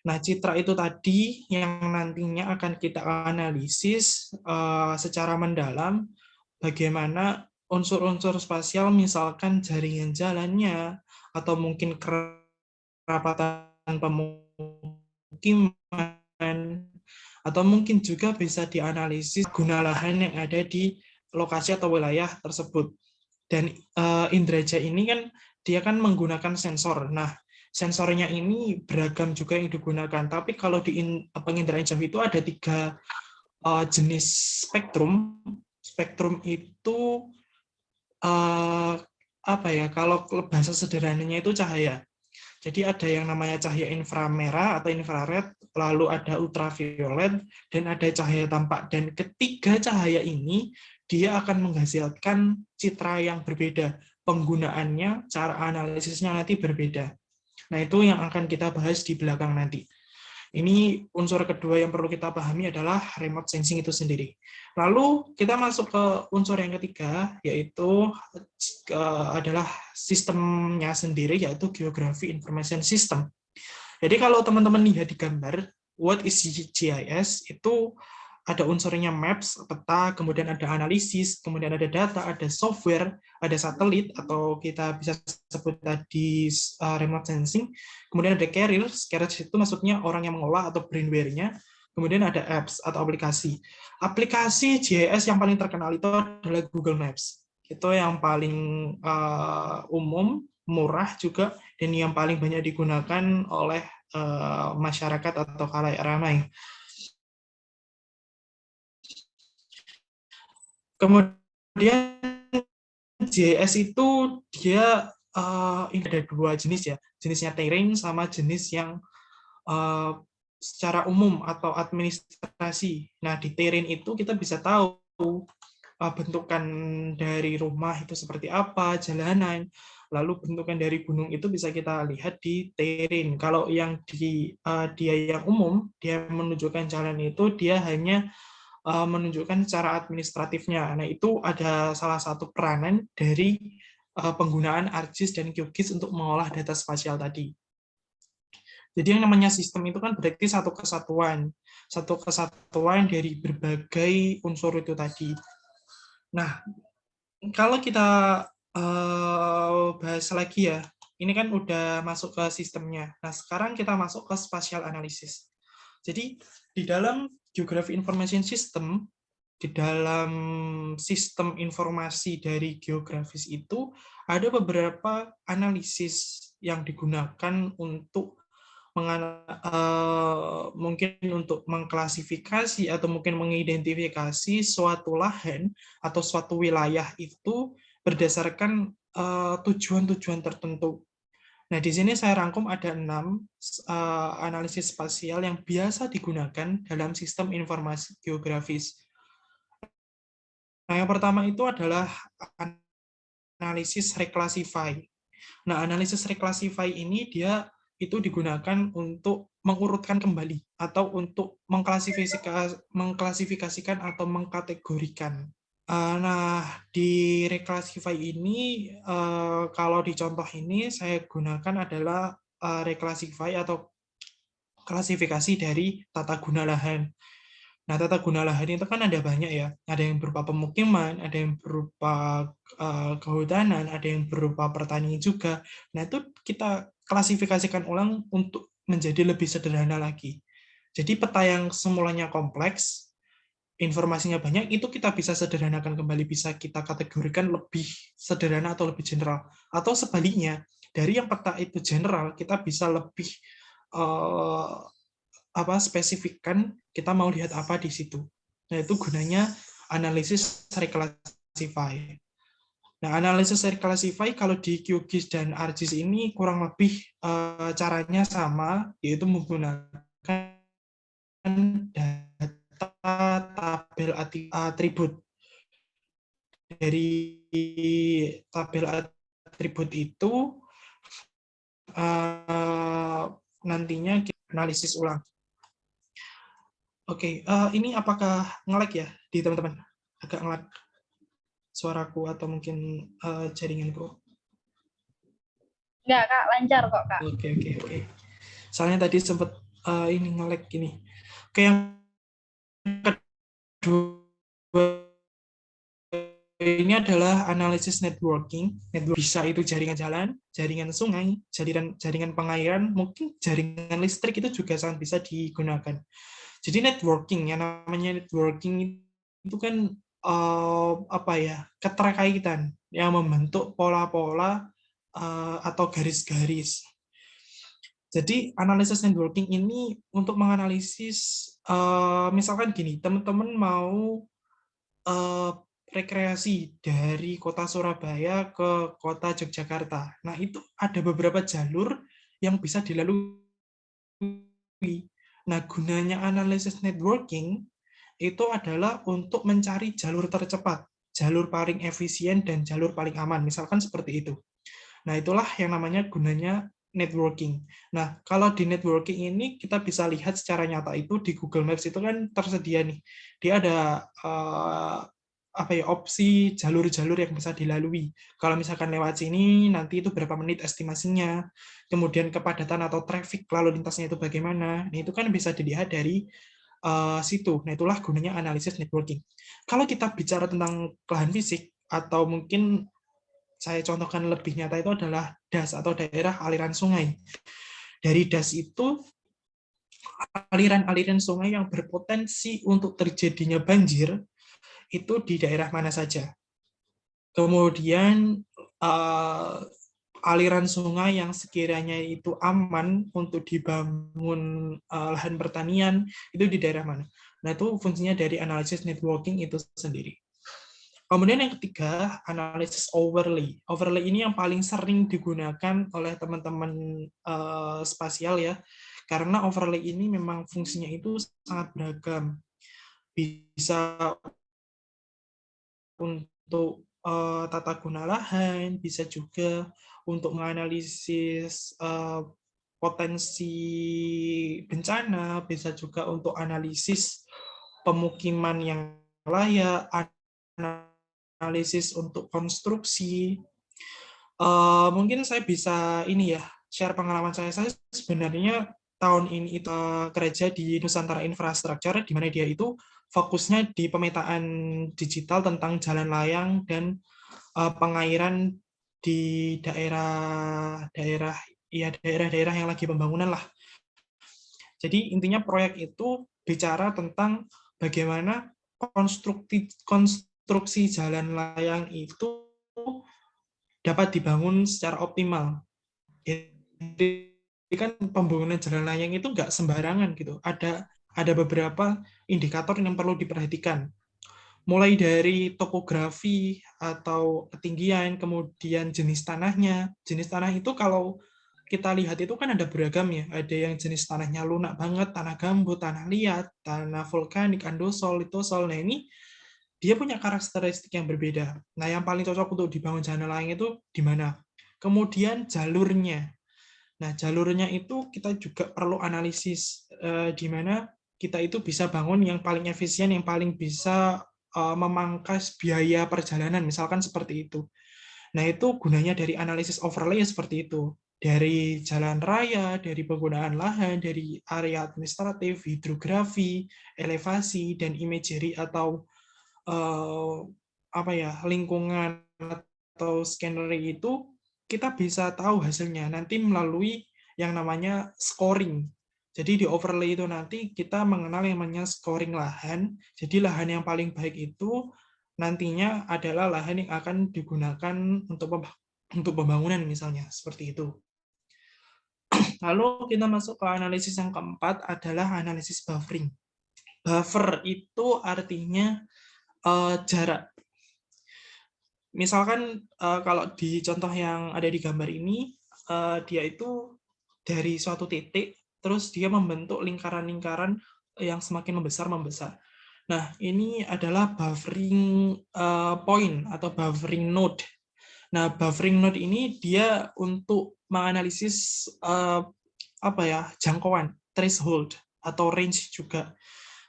Nah, citra itu tadi yang nantinya akan kita analisis secara mendalam bagaimana unsur-unsur spasial, misalkan jaringan jalannya, atau mungkin kerapatan pemukiman, atau mungkin juga bisa dianalisis guna lahan yang ada di lokasi atau wilayah tersebut. Dan Indraja ini kan dia kan menggunakan sensor. Nah, sensornya ini beragam juga yang digunakan. Tapi kalau di penginderaan jauh itu ada 3 jenis spektrum. Spektrum itu apa ya? Kalau bahasa sederhananya itu cahaya. Jadi ada yang namanya cahaya inframerah atau infrared, lalu ada ultraviolet, dan ada cahaya tampak. Dan ketiga cahaya ini dia akan menghasilkan citra yang berbeda. Penggunaannya, cara analisisnya nanti berbeda. Nah, itu yang akan kita bahas di belakang nanti. Ini unsur kedua yang perlu kita pahami adalah remote sensing itu sendiri. Lalu kita masuk ke unsur yang ketiga, yaitu adalah sistemnya sendiri, yaitu Geography Information System. Jadi kalau teman-teman lihat di gambar, what is GIS, itu ada unsurnya maps, peta, kemudian ada analisis, kemudian ada data, ada software, ada satelit, atau kita bisa sebut tadi remote sensing, kemudian ada carriers itu maksudnya orang yang mengolah atau brainware-nya, kemudian ada apps atau aplikasi. Aplikasi GIS yang paling terkenal itu adalah Google Maps. Itu yang paling umum, murah juga, dan yang paling banyak digunakan oleh masyarakat atau khalayak ramai. Kemudian GIS itu dia ada 2 jenis ya, jenisnya terrain sama jenis yang secara umum atau administrasi. Nah, di terrain itu kita bisa tahu bentukan dari rumah itu seperti apa, jalanan, lalu bentukan dari gunung itu bisa kita lihat di terrain. Kalau yang dia yang umum, dia menunjukkan jalan itu dia hanya menunjukkan cara administratifnya. Nah, itu ada salah satu peranan dari penggunaan ArcGIS dan QGIS untuk mengolah data spasial tadi. Jadi yang namanya sistem itu kan berarti satu kesatuan dari berbagai unsur itu tadi. Nah, kalau kita bahas lagi ya, ini kan udah masuk ke sistemnya. Nah, sekarang kita masuk ke spatial analysis. Jadi di dalam Geography Information System, di dalam sistem informasi dari geografis itu ada beberapa analisis yang digunakan untuk mungkin untuk mengklasifikasi atau mungkin mengidentifikasi suatu lahan atau suatu wilayah itu berdasarkan tujuan-tujuan tertentu. Nah, di sini saya rangkum ada 6 analisis spasial yang biasa digunakan dalam sistem informasi geografis. Nah, yang pertama itu adalah analisis reclassify. Nah, analisis reclassify ini dia itu digunakan untuk mengurutkan kembali atau untuk mengklasifikasikan atau mengkategorikan. Nah, di reclassify ini, kalau di contoh ini saya gunakan adalah reclassify atau klasifikasi dari tata guna lahan. Nah, tata guna lahan itu kan ada banyak ya. Ada yang berupa pemukiman, ada yang berupa kehutanan, ada yang berupa pertanian juga. Nah, itu kita klasifikasikan ulang untuk menjadi lebih sederhana lagi. Jadi peta yang semulanya kompleks, informasinya banyak, itu kita bisa sederhanakan kembali, bisa kita kategorikan lebih sederhana atau lebih general. Atau sebaliknya, dari yang peta itu general, kita bisa lebih spesifikkan kita mau lihat apa di situ. Nah, itu gunanya analisis reclassify. Nah, analisis reclassify kalau di QGIS dan ArcGIS ini kurang lebih caranya sama, yaitu menggunakan data tabel atribut. Dari tabel atribut itu nantinya kita analisis ulang. Oke, ini apakah nge-lag ya di teman-teman? Agak nge-lag suaraku atau mungkin jaringanku? Enggak, Kak. Lancar kok, Kak. Oke. Soalnya tadi sempat ini nge-lag gini. Oke, yang kedua ini adalah analisis networking. Network bisa itu jaringan jalan, jaringan sungai, jaringan pengairan, mungkin jaringan listrik itu juga sangat bisa digunakan. Jadi networking, yang namanya networking itu kan keterkaitan yang membentuk pola-pola atau garis-garis. Jadi analisis networking ini untuk menganalisis misalkan gini, teman-teman mau rekreasi dari kota Surabaya ke kota Yogyakarta. Nah, itu ada beberapa jalur yang bisa dilalui. Nah, gunanya analisis networking itu adalah untuk mencari jalur tercepat, jalur paling efisien, dan jalur paling aman. Misalkan seperti itu. Nah, itulah yang namanya gunanya networking. Nah, kalau di networking ini kita bisa lihat secara nyata itu di Google Maps itu kan tersedia nih. Dia ada opsi jalur-jalur yang bisa dilalui. Kalau misalkan lewat sini, nanti itu berapa menit estimasinya, kemudian kepadatan atau traffic lalu lintasnya itu bagaimana. Nah, itu kan bisa dilihat dari situ. Nah, itulah gunanya analisis networking. Kalau kita bicara tentang lahan fisik, atau mungkin saya contohkan lebih nyata itu adalah DAS atau daerah aliran sungai. Dari DAS itu, aliran-aliran sungai yang berpotensi untuk terjadinya banjir, itu di daerah mana saja. Kemudian aliran sungai yang sekiranya itu aman untuk dibangun lahan pertanian, itu di daerah mana. Nah, itu fungsinya dari analisis networking itu sendiri. Kemudian yang ketiga, analisis overlay. Overlay ini yang paling sering digunakan oleh teman-teman spasial ya, karena overlay ini memang fungsinya itu sangat beragam. Bisa untuk tata guna lahan, bisa juga untuk menganalisis potensi bencana, bisa juga untuk analisis pemukiman yang layak, analisis untuk konstruksi. Mungkin saya bisa ini ya, share pengalaman saya. Saya sebenarnya tahun ini itu kerja di Nusantara Infrastructure, di mana dia itu fokusnya di pemetaan digital tentang jalan layang dan pengairan di daerah-daerah yang lagi pembangunan lah. Jadi intinya proyek itu bicara tentang bagaimana konstruksi jalan layang itu dapat dibangun secara optimal. Jadi kan pembangunan jalan layang itu nggak sembarangan gitu. Ada beberapa indikator yang perlu diperhatikan. Mulai dari topografi atau ketinggian, kemudian jenis tanahnya. Jenis tanah itu kalau kita lihat itu kan ada beragam ya. Ada yang jenis tanahnya lunak banget, tanah gambut, tanah liat, tanah vulkanik, andosol, litosol. Nah ini dia punya karakteristik yang berbeda. Nah yang paling cocok untuk dibangun jalan layang itu di mana? Kemudian jalurnya. Nah jalurnya itu kita juga perlu analisis di mana kita itu bisa bangun yang paling efisien, yang paling bisa memangkas biaya perjalanan, misalkan seperti itu. Nah, itu gunanya dari analisis overlay seperti itu. Dari jalan raya, dari penggunaan lahan, dari area administratif, hidrografi, elevasi, dan imagery atau lingkungan atau scenery itu, kita bisa tahu hasilnya nanti melalui yang namanya scoring. Jadi di overlay itu nanti kita mengenal yang namanya scoring lahan. Jadi lahan yang paling baik itu nantinya adalah lahan yang akan digunakan untuk pembangunan misalnya, seperti itu. Lalu kita masuk ke analisis yang keempat adalah analisis buffering. Buffer itu artinya jarak. Misalkan kalau di contoh yang ada di gambar ini, dia itu dari suatu titik, terus dia membentuk lingkaran-lingkaran yang semakin membesar. Nah, ini adalah buffering point atau buffering node. Nah, buffering node ini dia untuk menganalisis jangkauan, threshold atau range juga.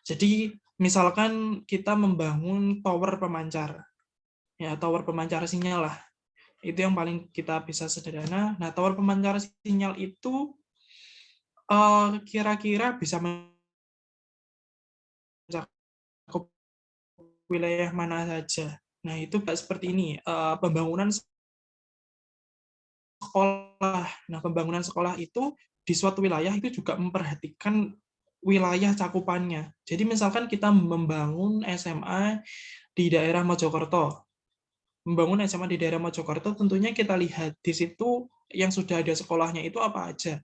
Jadi, misalkan kita membangun tower pemancar, ya tower pemancar sinyal lah. Itu yang paling kita bisa sederhana. Nah, tower pemancar sinyal itu kira-kira bisa mencakup wilayah mana saja. Nah, itu seperti ini, pembangunan sekolah. Nah, pembangunan sekolah itu di suatu wilayah itu juga memperhatikan wilayah cakupannya. Jadi misalkan kita membangun SMA di daerah Mojokerto. Membangun SMA di daerah Mojokerto, tentunya kita lihat di situ yang sudah ada sekolahnya itu apa aja.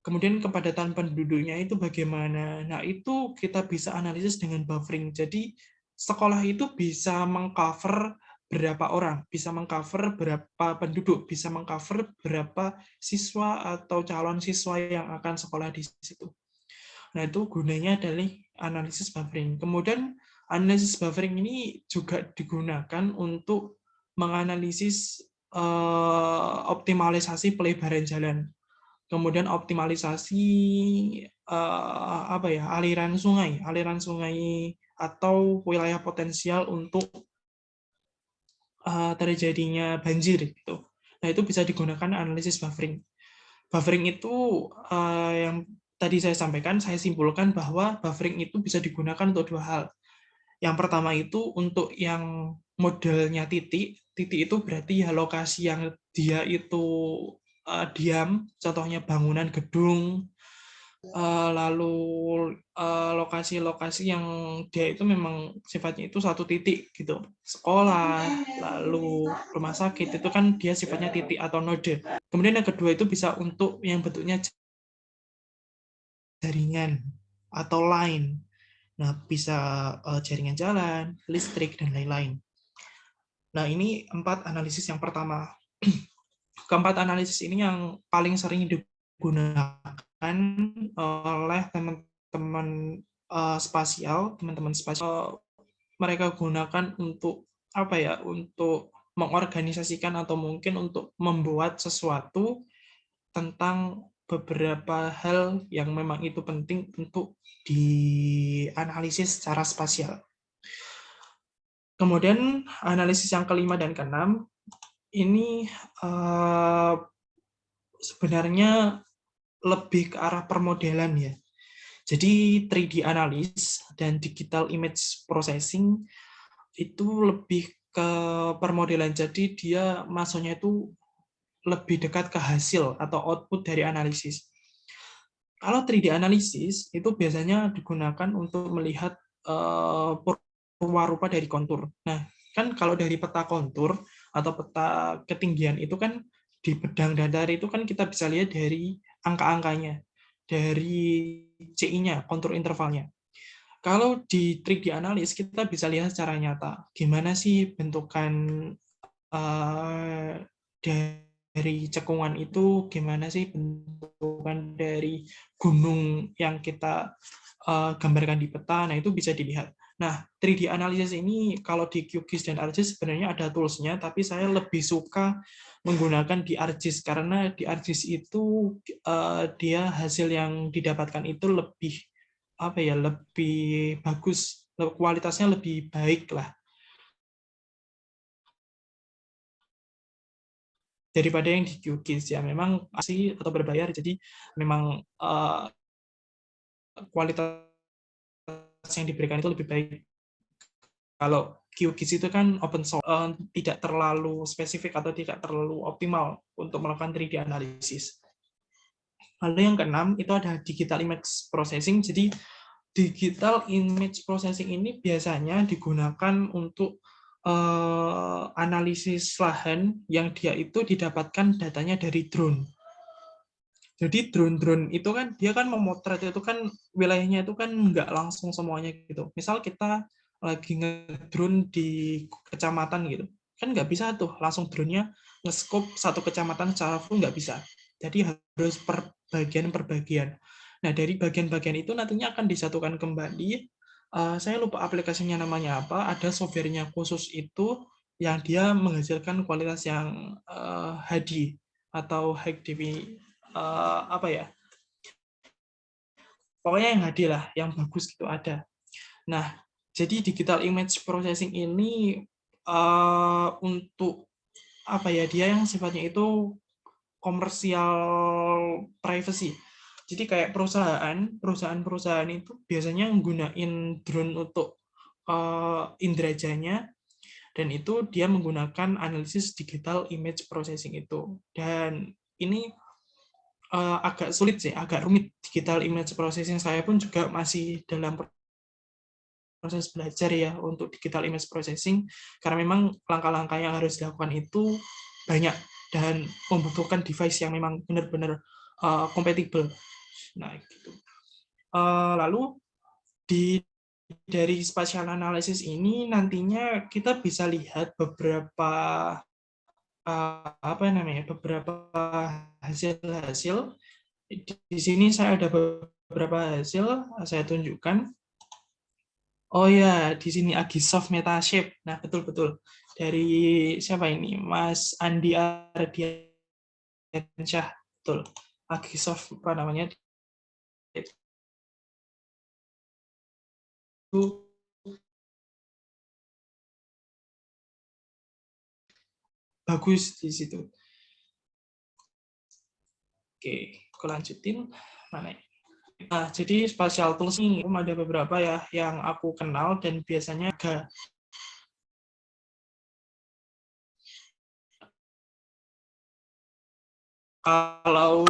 Kemudian kepadatan penduduknya itu bagaimana. Nah, itu kita bisa analisis dengan buffering. Jadi sekolah itu bisa mengcover berapa orang, bisa mengcover berapa penduduk, bisa mengcover berapa siswa atau calon siswa yang akan sekolah di situ. Nah, itu gunanya adalah analisis buffering. Kemudian analisis buffering ini juga digunakan untuk menganalisis optimalisasi pelebaran jalan. Kemudian optimalisasi aliran sungai atau wilayah potensial untuk terjadinya banjir gitu. Nah, itu bisa digunakan analisis buffering. Buffering itu yang tadi saya sampaikan, saya simpulkan bahwa buffering itu bisa digunakan untuk dua hal. Yang pertama itu untuk yang modelnya titik itu berarti ya lokasi yang dia itu diam, contohnya bangunan gedung, lalu lokasi-lokasi yang dia itu memang sifatnya itu satu titik gitu, sekolah, lalu rumah sakit, itu kan dia sifatnya titik atau node. Kemudian yang kedua itu bisa untuk yang bentuknya jaringan atau line. Nah, bisa jaringan jalan, listrik, dan lain-lain. Nah, ini 4 analisis yang pertama. Keempat analisis ini yang paling sering digunakan oleh teman-teman spasial. Mereka gunakan untuk untuk mengorganisasikan atau mungkin untuk membuat sesuatu tentang beberapa hal yang memang itu penting untuk dianalisis secara spasial. Kemudian analisis yang kelima dan keenam ini sebenarnya lebih ke arah permodelan ya. Jadi 3D analis dan digital image processing itu lebih ke permodelan. Jadi dia masuknya itu lebih dekat ke hasil atau output dari analisis. Kalau 3D analisis itu biasanya digunakan untuk melihat rupa-rupa dari kontur. Nah, kan kalau dari peta kontur atau peta ketinggian itu kan di bedang datar itu kan kita bisa lihat dari angka-angkanya, dari CI-nya, kontur intervalnya. Kalau di 3D analis kita bisa lihat secara nyata gimana sih bentukan dari cekungan itu, gimana sih bentukan dari gunung yang kita gambarkan di peta. Nah, itu bisa dilihat. Nah, 3D analysis ini kalau di QGIS dan ArcGIS sebenarnya ada tools-nya, tapi saya lebih suka menggunakan di ArcGIS karena di ArcGIS itu dia hasil yang didapatkan itu lebih lebih bagus, kualitasnya lebih baik lah daripada yang di QGIS ya. Memang asli atau berbayar, jadi memang kualitas yang diberikan itu lebih baik. Kalau QGIS itu kan open source, tidak terlalu spesifik atau tidak terlalu optimal untuk melakukan 3D analisis. Lalu yang keenam itu ada digital image processing. Jadi digital image processing ini biasanya digunakan untuk analisis lahan yang dia itu didapatkan datanya dari drone. Jadi drone itu kan dia kan memotret itu kan wilayahnya itu kan nggak langsung semuanya gitu. Misal kita lagi ngedrone di kecamatan gitu, kan nggak bisa tuh langsung drone-nya nge-scope satu kecamatan secara full, nggak bisa. Jadi harus per bagian. Nah, dari bagian-bagian itu nantinya akan disatukan kembali. Saya lupa aplikasinya namanya apa, ada software-nya khusus itu yang dia menghasilkan kualitas yang HD atau high definition, pokoknya yang HD lah, yang bagus gitu ada. Nah, jadi digital image processing ini untuk dia yang sifatnya itu komersial privacy. Jadi kayak perusahaan itu biasanya menggunakan drone untuk indrajanya, dan itu dia menggunakan analisis digital image processing itu. Dan ini agak sulit sih, agak rumit digital image processing. Saya pun juga masih dalam proses belajar ya untuk digital image processing, karena memang langkah-langkah yang harus dilakukan itu banyak dan membutuhkan device yang memang benar-benar compatible. Nah, gitu. Lalu dari spatial analysis ini nantinya kita bisa lihat beberapa beberapa hasil-hasil. Di sini saya ada beberapa hasil, saya tunjukkan. Oh ya, di sini Agisoft Metashape. Nah, betul-betul. Dari siapa ini? Mas Andi Ardiansyah. Betul. Agisoft apa namanya? Itu bagus di situ. Oke, aku lanjutin. Mana ya? Nah, jadi spatial tools ini ada beberapa ya yang aku kenal dan biasanya kalau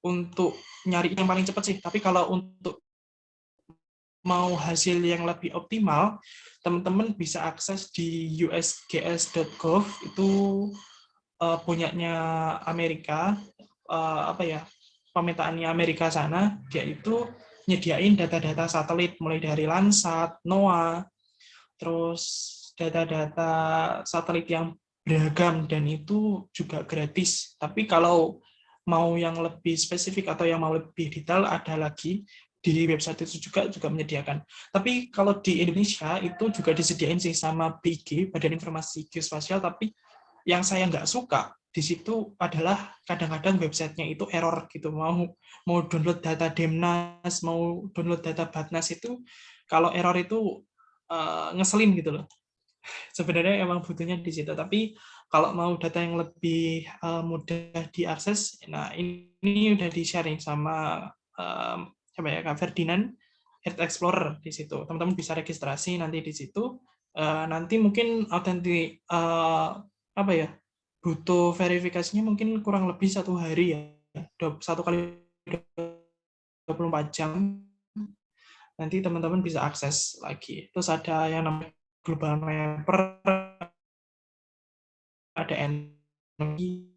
untuk nyari yang paling cepat sih, tapi kalau untuk mau hasil yang lebih optimal, teman-teman bisa akses di usgs.gov, itu punyanya Amerika, pemetaannya Amerika sana, dia itu nyediain data-data satelit mulai dari Landsat, NOAA, terus data-data satelit yang beragam dan itu juga gratis. Tapi kalau mau yang lebih spesifik atau yang mau lebih detail ada lagi di website itu juga menyediakan. Tapi kalau di Indonesia itu juga disediain sih sama BIG, Badan Informasi Geospasial, tapi yang saya nggak suka di situ adalah kadang-kadang websitenya itu error gitu, mau download data Demnas, mau download data Batnas itu kalau error itu ngeselin gitu loh. Sebenarnya emang butuhnya di situ, tapi kalau mau data yang lebih mudah diakses, nah ini udah di-sharing sama siapa ya, Kak Ferdinand, Earth Explorer di situ. Teman-teman bisa registrasi nanti di situ. Nanti mungkin apa ya, butuh verifikasinya mungkin kurang lebih 1 hari ya, 1 kali 24 jam. Nanti teman-teman bisa akses lagi. Terus ada yang namanya Global Mapper, ada Envy.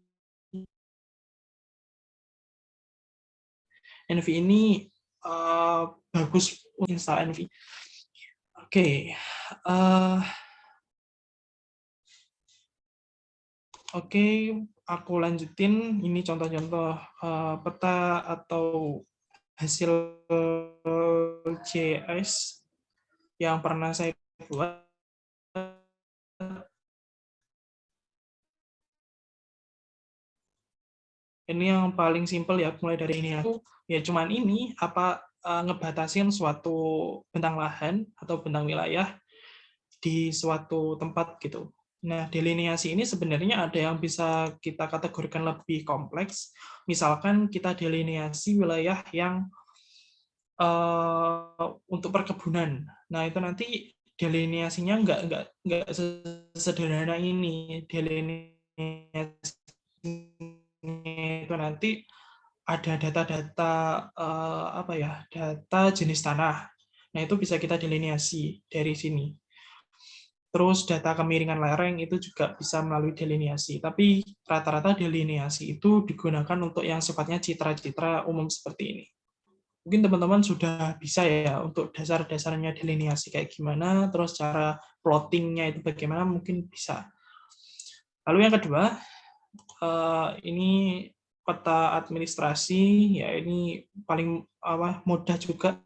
Envy ini bagus install Envy. Oke. Oke, aku lanjutin. Ini contoh-contoh peta atau hasil GIS yang pernah saya buat. Ini yang paling simpel ya, mulai dari ini aku ya cuman ini apa ngebatasin suatu bentang lahan atau bentang wilayah di suatu tempat gitu. Nah, delineasi ini sebenarnya ada yang bisa kita kategorikan lebih kompleks. Misalkan kita delineasi wilayah yang untuk perkebunan. Nah, itu nanti delineasinya nggak sesederhana ini. Delineasi itu nanti ada data-data apa ya, data jenis tanah. Nah, itu bisa kita delineasi dari sini. Terus data kemiringan lereng itu juga bisa melalui delineasi. Tapi rata-rata delineasi itu digunakan untuk yang sifatnya citra-citra umum seperti ini. Mungkin teman-teman sudah bisa ya untuk dasar-dasarnya delineasi kayak gimana, terus cara plottingnya itu bagaimana, mungkin bisa. Lalu yang kedua, ini peta administrasi, ya ini paling mudah juga.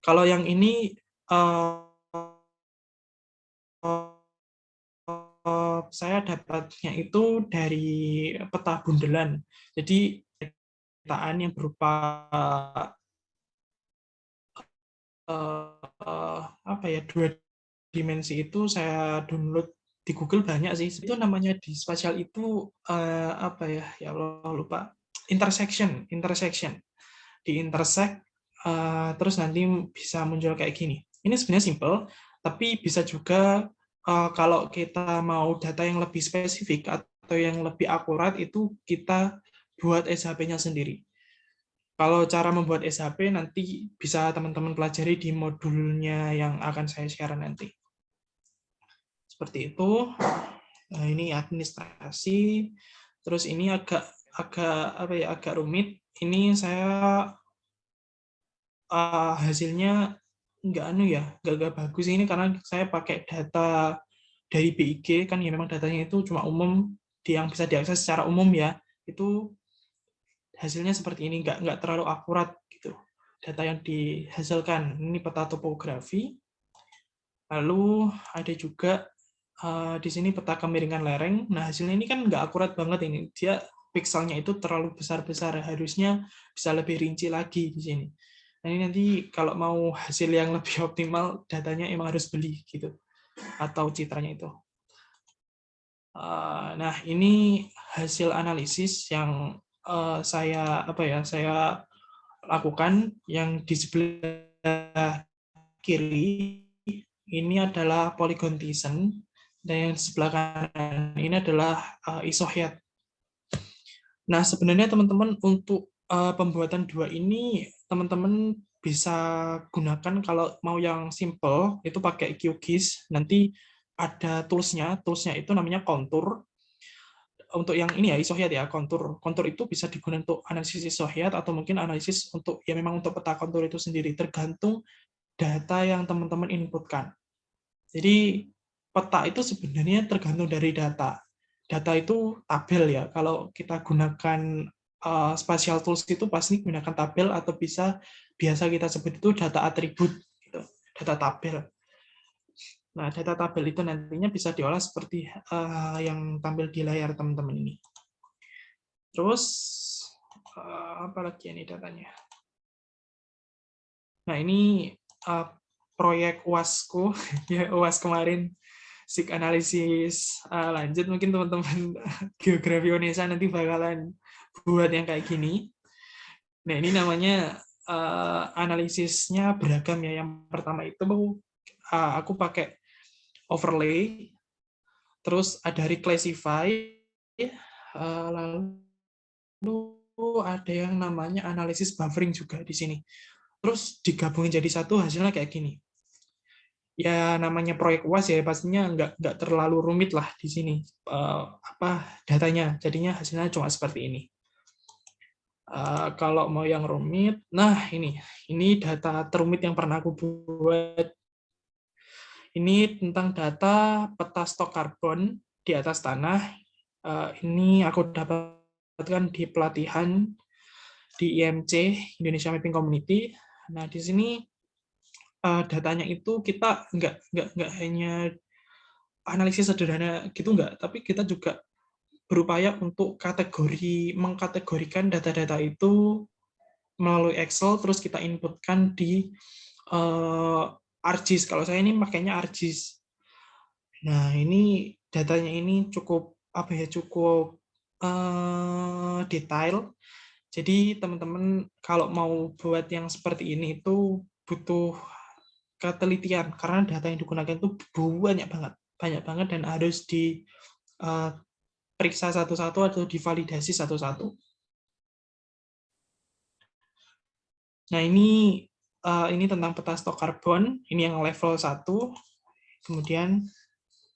Kalau yang ini saya dapatnya itu dari peta bundelan. Jadi petaan yang berupa apa ya, 2 dimensi itu saya download di Google banyak sih. Itu namanya di spasial itu apa ya? Ya Allah lupa. Intersection. Di intersect terus nanti bisa muncul kayak gini. Ini sebenarnya simple, tapi bisa juga kalau kita mau data yang lebih spesifik atau yang lebih akurat itu kita buat SHP-nya sendiri. Kalau cara membuat SHP nanti bisa teman-teman pelajari di modulnya yang akan saya share nanti. Seperti itu. Nah, ini administrasi. Terus ini agak rumit. Ini saya hasilnya nggak bagus ini karena saya pakai data dari BIG kan ya, memang datanya itu cuma umum, yang bisa diakses secara umum ya. Itu hasilnya seperti ini, nggak terlalu akurat gitu data yang dihasilkan. Ini peta topografi. Lalu ada juga di sini peta kemiringan lereng. Nah, hasilnya ini kan nggak akurat banget ini. Dia pikselnya itu terlalu besar-besar. Harusnya bisa lebih rinci lagi di sini. Nah, ini nanti kalau mau hasil yang lebih optimal, datanya emang harus beli gitu. Atau citranya itu. Nah, ini hasil analisis yang saya lakukan. Yang di sebelah kiri ini adalah polygon Thyssen, dan yang di sebelah kanan ini adalah isohyet. Nah, sebenarnya teman-teman untuk pembuatan dua ini teman-teman bisa gunakan kalau mau yang simple itu pakai QGIS. Nanti ada toolsnya itu namanya kontur. Untuk yang ini ya isohyet ya, kontur itu bisa digunakan untuk analisis isohyet atau mungkin analisis untuk ya memang untuk peta kontur itu sendiri, tergantung data yang teman-teman inputkan. Jadi peta itu sebenarnya tergantung dari data. Data itu tabel ya. Kalau kita gunakan spatial tools itu pasti gunakan tabel atau biasa kita sebut itu data atribut gitu, data tabel. Nah, data tabel itu nantinya bisa diolah seperti yang tampil di layar teman-teman ini. Terus apa lagi ini datanya? Nah, ini proyek UASku, ya UAS kemarin, SIG analisis lanjut. Mungkin teman-teman geografi Unesa nanti bakalan buat yang kayak gini. Nah, ini namanya analisisnya beragam ya. Yang pertama itu aku pakai overlay, terus ada reclassify, lalu ada yang namanya analisis buffering juga di sini. Terus digabungin jadi satu, hasilnya kayak gini. Ya namanya proyek UAS ya, pastinya nggak terlalu rumit lah di sini datanya. Jadinya hasilnya cuma seperti ini. Kalau mau yang rumit, nah ini data terumit yang pernah aku buat. Ini tentang data peta stok karbon di atas tanah. Ini aku dapatkan di pelatihan di IMC, Indonesia Mapping Community. Nah, di sini datanya itu kita nggak hanya analisis sederhana gitu nggak, tapi kita juga berupaya untuk mengkategorikan data-data itu melalui Excel, terus kita inputkan di ArcGIS. Kalau saya ini makanya ArcGIS. Nah, ini datanya ini cukup detail. Jadi teman-teman kalau mau buat yang seperti ini itu butuh ketelitian karena data yang digunakan itu banyak banget dan harus diperiksa satu-satu atau divalidasi satu-satu. Nah, ini tentang peta stok karbon, ini yang level 1, kemudian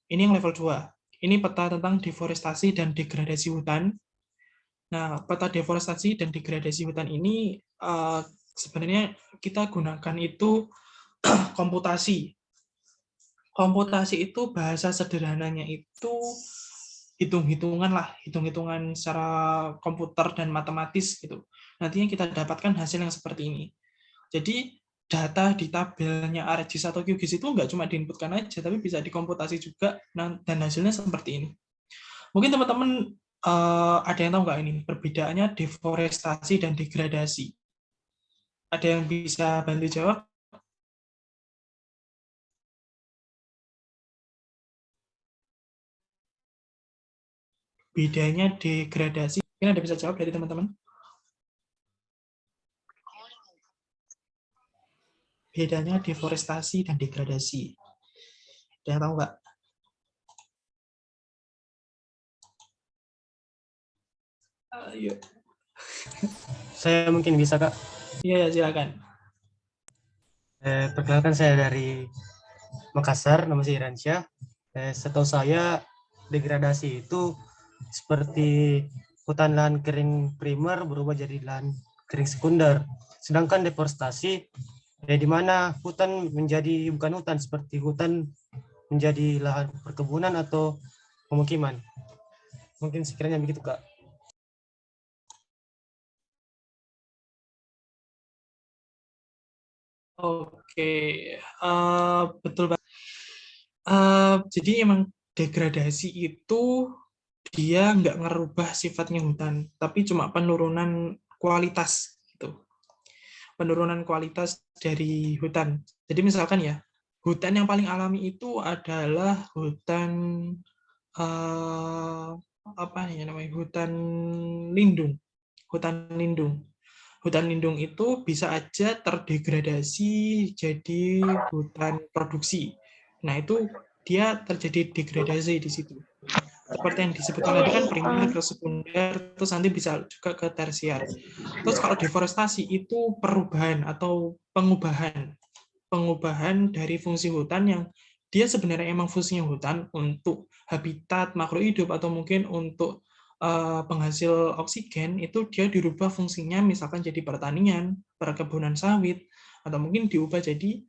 ini yang level 2. Ini peta tentang deforestasi dan degradasi hutan. Nah, peta deforestasi dan degradasi hutan ini sebenarnya kita gunakan itu komputasi. Komputasi itu bahasa sederhananya itu hitung-hitungan secara komputer dan matematis gitu. Nantinya kita dapatkan hasil yang seperti ini. Jadi data di tabelnya ArcGIS atau QGIS itu nggak cuma diinputkan aja, tapi bisa dikomputasi juga dan hasilnya seperti ini. Mungkin teman-teman ada yang tahu nggak ini perbedaannya deforestasi dan degradasi? Ada yang bisa bantu jawab? Bedanya degradasi, mungkin ada bisa jawab dari teman-teman? Bedanya deforestasi dan degradasi. Ada yang tahu nggak? Ayo. Saya mungkin bisa, Kak. Iya, silakan. Perkenalkan, saya dari Makassar, nama saya Iransyah. Setahu saya degradasi itu seperti hutan lahan kering primer berubah jadi lahan kering sekunder. Sedangkan deforestasi di mana hutan menjadi bukan hutan, seperti hutan menjadi lahan perkebunan atau pemukiman. Mungkin sekiranya begitu, Kak. Oke, betul banget. Jadi emang degradasi itu dia nggak ngerubah sifatnya hutan, tapi cuma penurunan kualitas gitu. Penurunan kualitas dari hutan. Jadi misalkan ya, hutan yang paling alami itu adalah hutan hutan lindung. Hutan lindung itu bisa aja terdegradasi jadi hutan produksi. Nah, itu dia terjadi degradasi di situ. Seperti yang disebutkan tadi kan primer ke sekunder, terus nanti bisa juga ke tersier. Terus kalau deforestasi itu perubahan atau pengubahan dari fungsi hutan yang dia sebenarnya emang fungsinya hutan untuk habitat makhluk hidup atau mungkin untuk penghasil oksigen, itu dia dirubah fungsinya misalkan jadi pertanian, perkebunan sawit, atau mungkin diubah jadi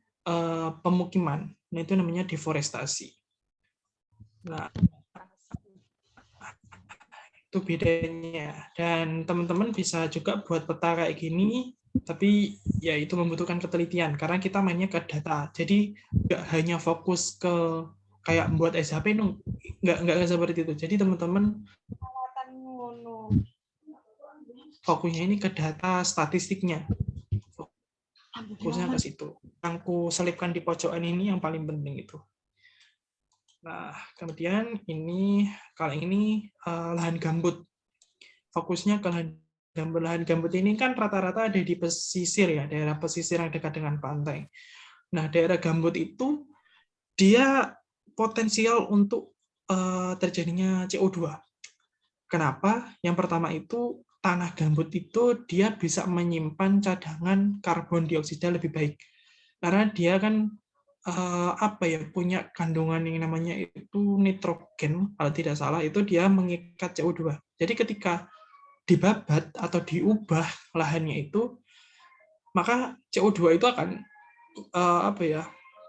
pemukiman. Nah, itu namanya deforestasi. Nah, itu bedanya. Dan teman-teman bisa juga buat peta kayak gini, tapi ya itu membutuhkan ketelitian karena kita mainnya ke data. Jadi nggak hanya fokus ke kayak membuat SHP, nggak seperti itu. Jadi teman-teman fokusnya ini ke data statistiknya. Fokusnya ke situ. Yang ku selipkan di pojokan ini yang paling penting itu. Nah, kemudian ini kali ini lahan gambut. Fokusnya ke lahan gambut. Lahan gambut ini kan rata-rata ada di pesisir ya, daerah pesisir yang dekat dengan pantai. Nah, daerah gambut itu dia potensial untuk terjadinya CO2. Kenapa? Yang pertama itu tanah gambut itu dia bisa menyimpan cadangan karbon dioksida lebih baik. Karena dia kan punya kandungan yang namanya itu nitrogen, kalau tidak salah itu dia mengikat CO2. Jadi ketika dibabat atau diubah lahannya itu, maka CO2 itu akan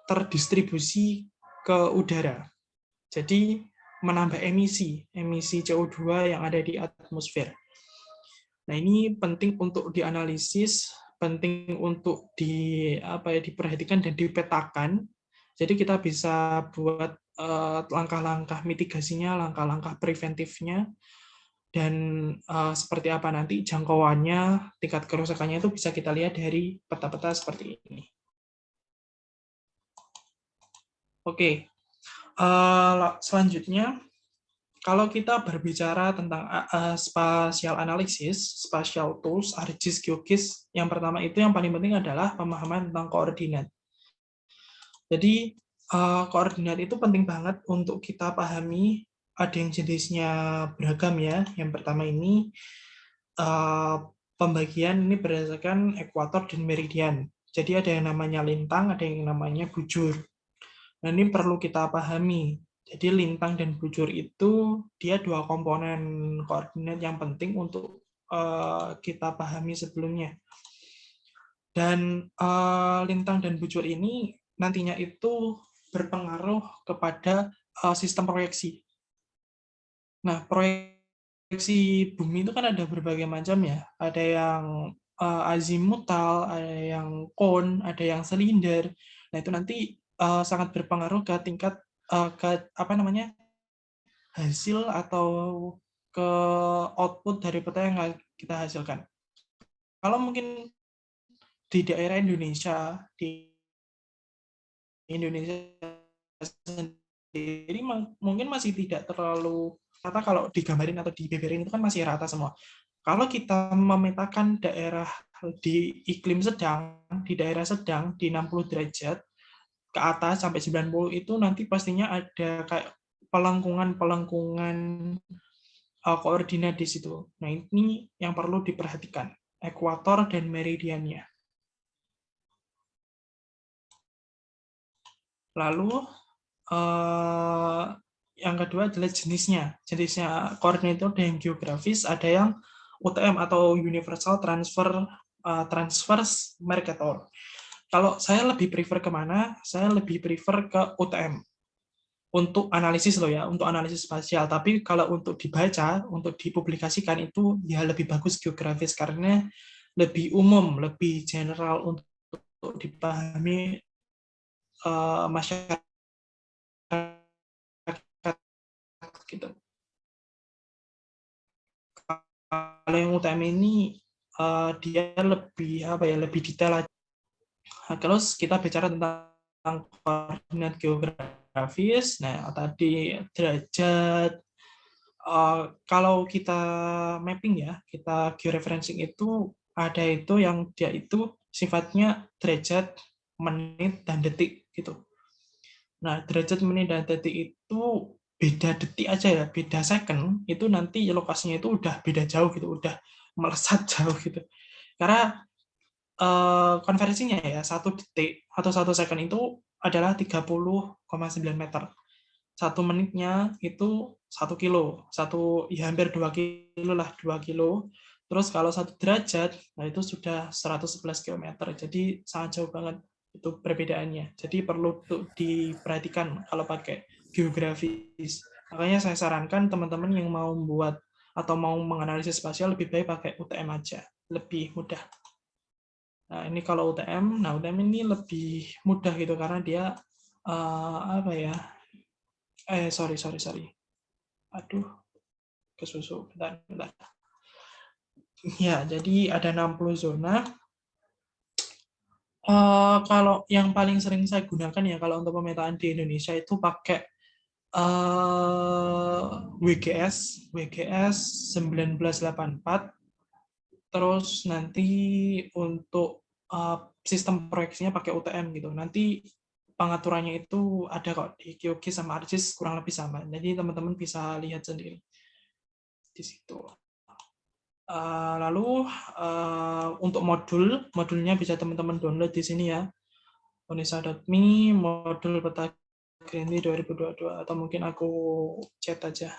terdistribusi ke udara. Jadi menambah emisi CO2 yang ada di atmosfer. Nah, ini penting untuk dianalisis, penting untuk diperhatikan dan dipetakan. Jadi kita bisa buat langkah-langkah mitigasinya, langkah-langkah preventifnya, dan seperti apa nanti jangkauannya, tingkat kerusakannya itu bisa kita lihat dari peta-peta seperti ini. Oke, selanjutnya, kalau kita berbicara tentang spatial analysis, spatial tools, ArcGIS, GeoGIS, yang pertama itu yang paling penting adalah pemahaman tentang koordinat. Jadi koordinat itu penting banget untuk kita pahami. Ada yang jenisnya beragam ya. Yang pertama ini pembagian ini berdasarkan ekuator dan meridian. Jadi ada yang namanya lintang, ada yang namanya bujur. Nah, ini perlu kita pahami. Jadi lintang dan bujur itu dia dua komponen koordinat yang penting untuk kita pahami sebelumnya. Dan lintang dan bujur ini nantinya itu berpengaruh kepada sistem proyeksi. Nah, proyeksi bumi itu kan ada berbagai macam ya. Ada yang azimutal, ada yang cone, ada yang silinder. Nah, itu nanti sangat berpengaruh ke tingkat hasil atau ke output dari peta yang kita hasilkan. Kalau mungkin di daerah Indonesia, sendiri mungkin masih tidak terlalu rata. Kalau digambarin atau dibeberin itu kan masih rata semua. Kalau kita memetakan daerah di iklim sedang, di daerah sedang di 60 derajat ke atas sampai 90 itu nanti pastinya ada kayak pelengkungan koordinat di situ. Nah, ini yang perlu diperhatikan, ekuator dan meridiannya. Lalu yang kedua adalah jenisnya. Jenisnya koordinat itu ada yang geografis, ada yang UTM atau Universal Transverse Mercator. Kalau saya lebih prefer kemana? Saya lebih prefer ke UTM. Untuk analisis loh ya, untuk analisis spasial. Tapi kalau untuk dibaca, untuk dipublikasikan itu ya lebih bagus geografis karena lebih umum, lebih general untuk dipahami masyarakat gitu. Kalau yang UTM ini dia lebih detail aja. Nah, terus kita bicara tentang koordinat geografis. Nah, tadi derajat. Kalau kita mapping ya, kita georeferencing itu ada itu yang dia itu sifatnya derajat, menit, dan detik gitu. Nah, derajat, menit, dan detik itu beda detik aja ya, beda second, itu nanti lokasinya itu udah beda jauh gitu, udah melesat jauh gitu. Karena konversinya ya, 1 detik atau 1 second itu adalah 30,9 meter. 1 menitnya itu 1 kilo, ya hampir 2 kilo lah, 2 kilo. Terus kalau 1 derajat, nah itu sudah 111 km. Jadi sangat jauh banget itu perbedaannya. Jadi perlu diperhatikan kalau pakai geografis. Makanya saya sarankan teman-teman yang mau membuat atau mau menganalisis spasial lebih baik pakai UTM aja, lebih mudah. Nah, ini kalau UTM, nah UTM ini lebih mudah gitu karena dia sorry. Aduh, kesusu. Bentar. Ya, jadi ada 60 zona. Kalau yang paling sering saya gunakan ya kalau untuk pemetaan di Indonesia itu pakai WGS 1984. Terus nanti untuk sistem proyeksinya pakai UTM gitu. Nanti pengaturannya itu ada kok di QGIS sama ArcGIS kurang lebih sama. Jadi teman-teman bisa lihat sendiri di situ. Lalu untuk modulnya bisa teman-teman download di sini ya. Onesa.me modul peta Greenly 2022 atau mungkin aku chat aja.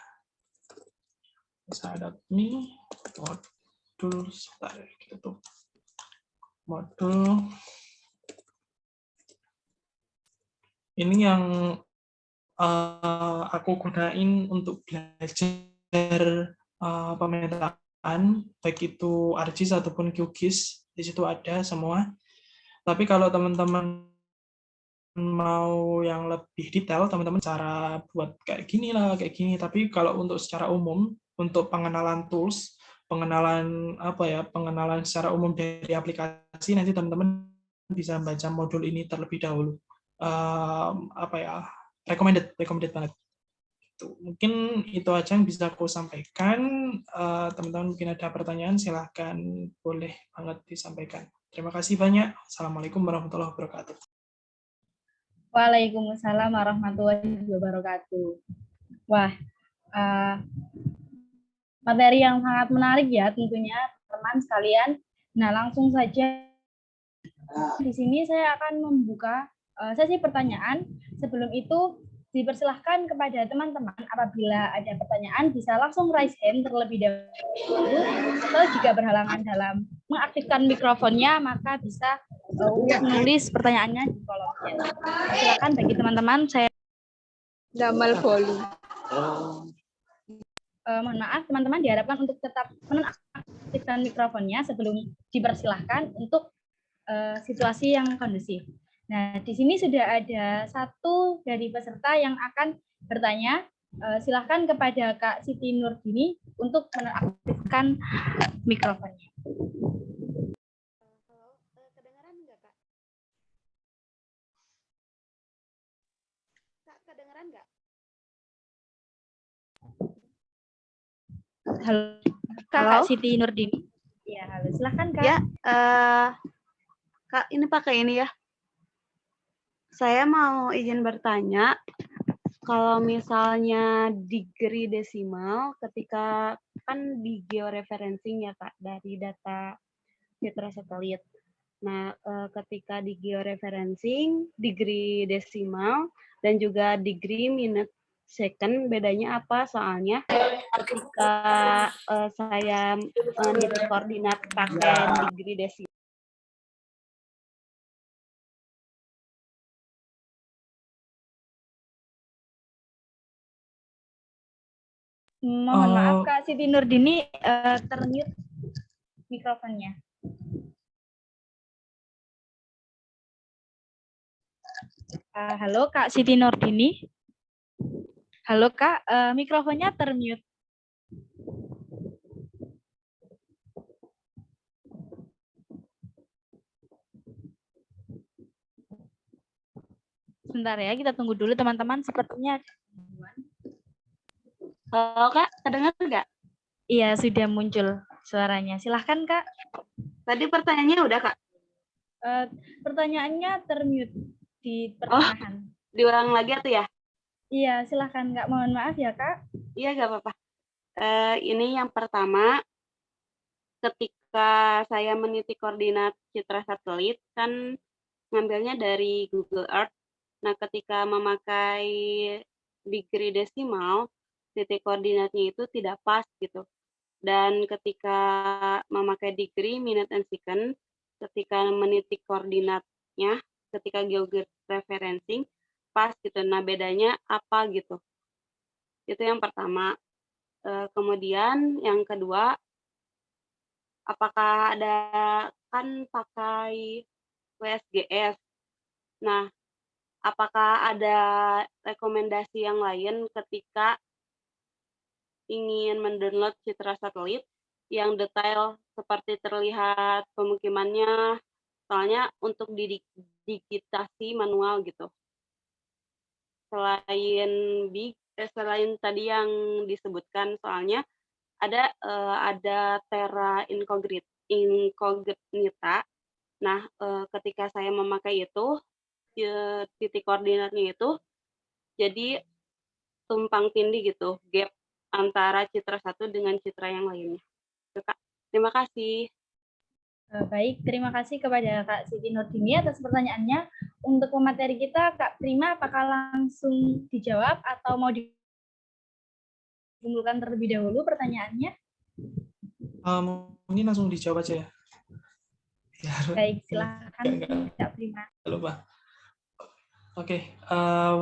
Onesa.me modul gitu. Modul ini yang aku gunain untuk belajar pemetaan, baik itu ArcGIS ataupun QGIS, di situ ada semua. Tapi kalau teman-teman mau yang lebih detail, teman-teman cara buat kayak gini lah, kayak gini. Tapi kalau untuk secara umum, untuk pengenalan tools, pengenalan secara umum dari aplikasi, nanti teman-teman bisa baca modul ini terlebih dahulu. Recommended banget. Mungkin itu aja yang bisa aku sampaikan. Teman-teman mungkin ada pertanyaan, silahkan boleh banget disampaikan. Terima kasih banyak. Assalamualaikum warahmatullahi wabarakatuh. Waalaikumsalam warahmatullahi wabarakatuh. Wah, materi yang sangat menarik ya tentunya teman sekalian. Nah, langsung saja di sini saya akan membuka sesi pertanyaan. Sebelum itu dipersilahkan kepada teman-teman apabila ada pertanyaan bisa langsung raise hand terlebih dahulu, atau jika berhalangan dalam mengaktifkan mikrofonnya maka bisa menulis pertanyaannya di kolom chat. Silakan bagi teman-teman, saya Gamal volume. mohon maaf teman-teman diharapkan untuk tetap menonaktifkan mikrofonnya sebelum dipersilahkan untuk situasi yang kondusif. Nah, di sini sudah ada satu dari peserta yang akan bertanya. Silahkan kepada Kak Siti Nurdini untuk menonaktifkan mikrofonnya. Halo, kedengaran nggak, Kak? Kak, kedengaran nggak? Halo, Kak Siti Nurdini. Ya, halo. Silahkan, Kak. Ya, Kak, ini pakai ini ya. Saya mau izin bertanya, kalau misalnya degree desimal, ketika kan di georeferencing ya Kak, dari data citra satelit. Nah, ketika di georeferencing, degree desimal, dan juga degree minute second, bedanya apa? Soalnya ketika saya nitik koordinat pakai degree desimal, Mohon maaf Kak Siti Nurdini, termute mikrofonnya. Halo Kak Siti Nurdini. Halo Kak, mikrofonnya termute. Sebentar ya, kita tunggu dulu teman-teman. Sepertinya halo Kak, kedengar nggak? Iya, sudah muncul suaranya. Silahkan Kak. Tadi pertanyaannya udah Kak? Pertanyaannya termute di pertengahan. Diulang lagi atau ya? Iya, silahkan Kak. Mohon maaf ya Kak. Iya, nggak apa-apa. Ini yang pertama, ketika saya meniti koordinat citra satelit, kan ngambilnya dari Google Earth. Nah, ketika memakai degree desimal, titik koordinatnya itu tidak pas gitu. Dan ketika memakai degree, minute, and second, ketika menitik koordinatnya, ketika georeferencing, pas gitu. Nah, bedanya apa gitu. Itu yang pertama. Kemudian yang kedua, apakah ada kan pakai WSGS. Nah, apakah ada rekomendasi yang lain ketika ingin mendownload citra satelit yang detail seperti terlihat pemukimannya, soalnya untuk digitasi manual gitu. Selain tadi yang disebutkan, soalnya ada Terra Incognita. Nah, ketika saya memakai itu, titik koordinatnya itu jadi tumpang tindih gitu, gap antara citra satu dengan citra yang lainnya. Itu, Kak. Terima kasih. Baik, terima kasih kepada Kak Siti Nurdini atas pertanyaannya. Untuk pemateri kita, Kak Prima, apakah langsung dijawab atau mau dikumpulkan terlebih dahulu pertanyaannya? Mungkin langsung dijawab aja ya. Baik, silakan Kak Prima. Lupa. Oke,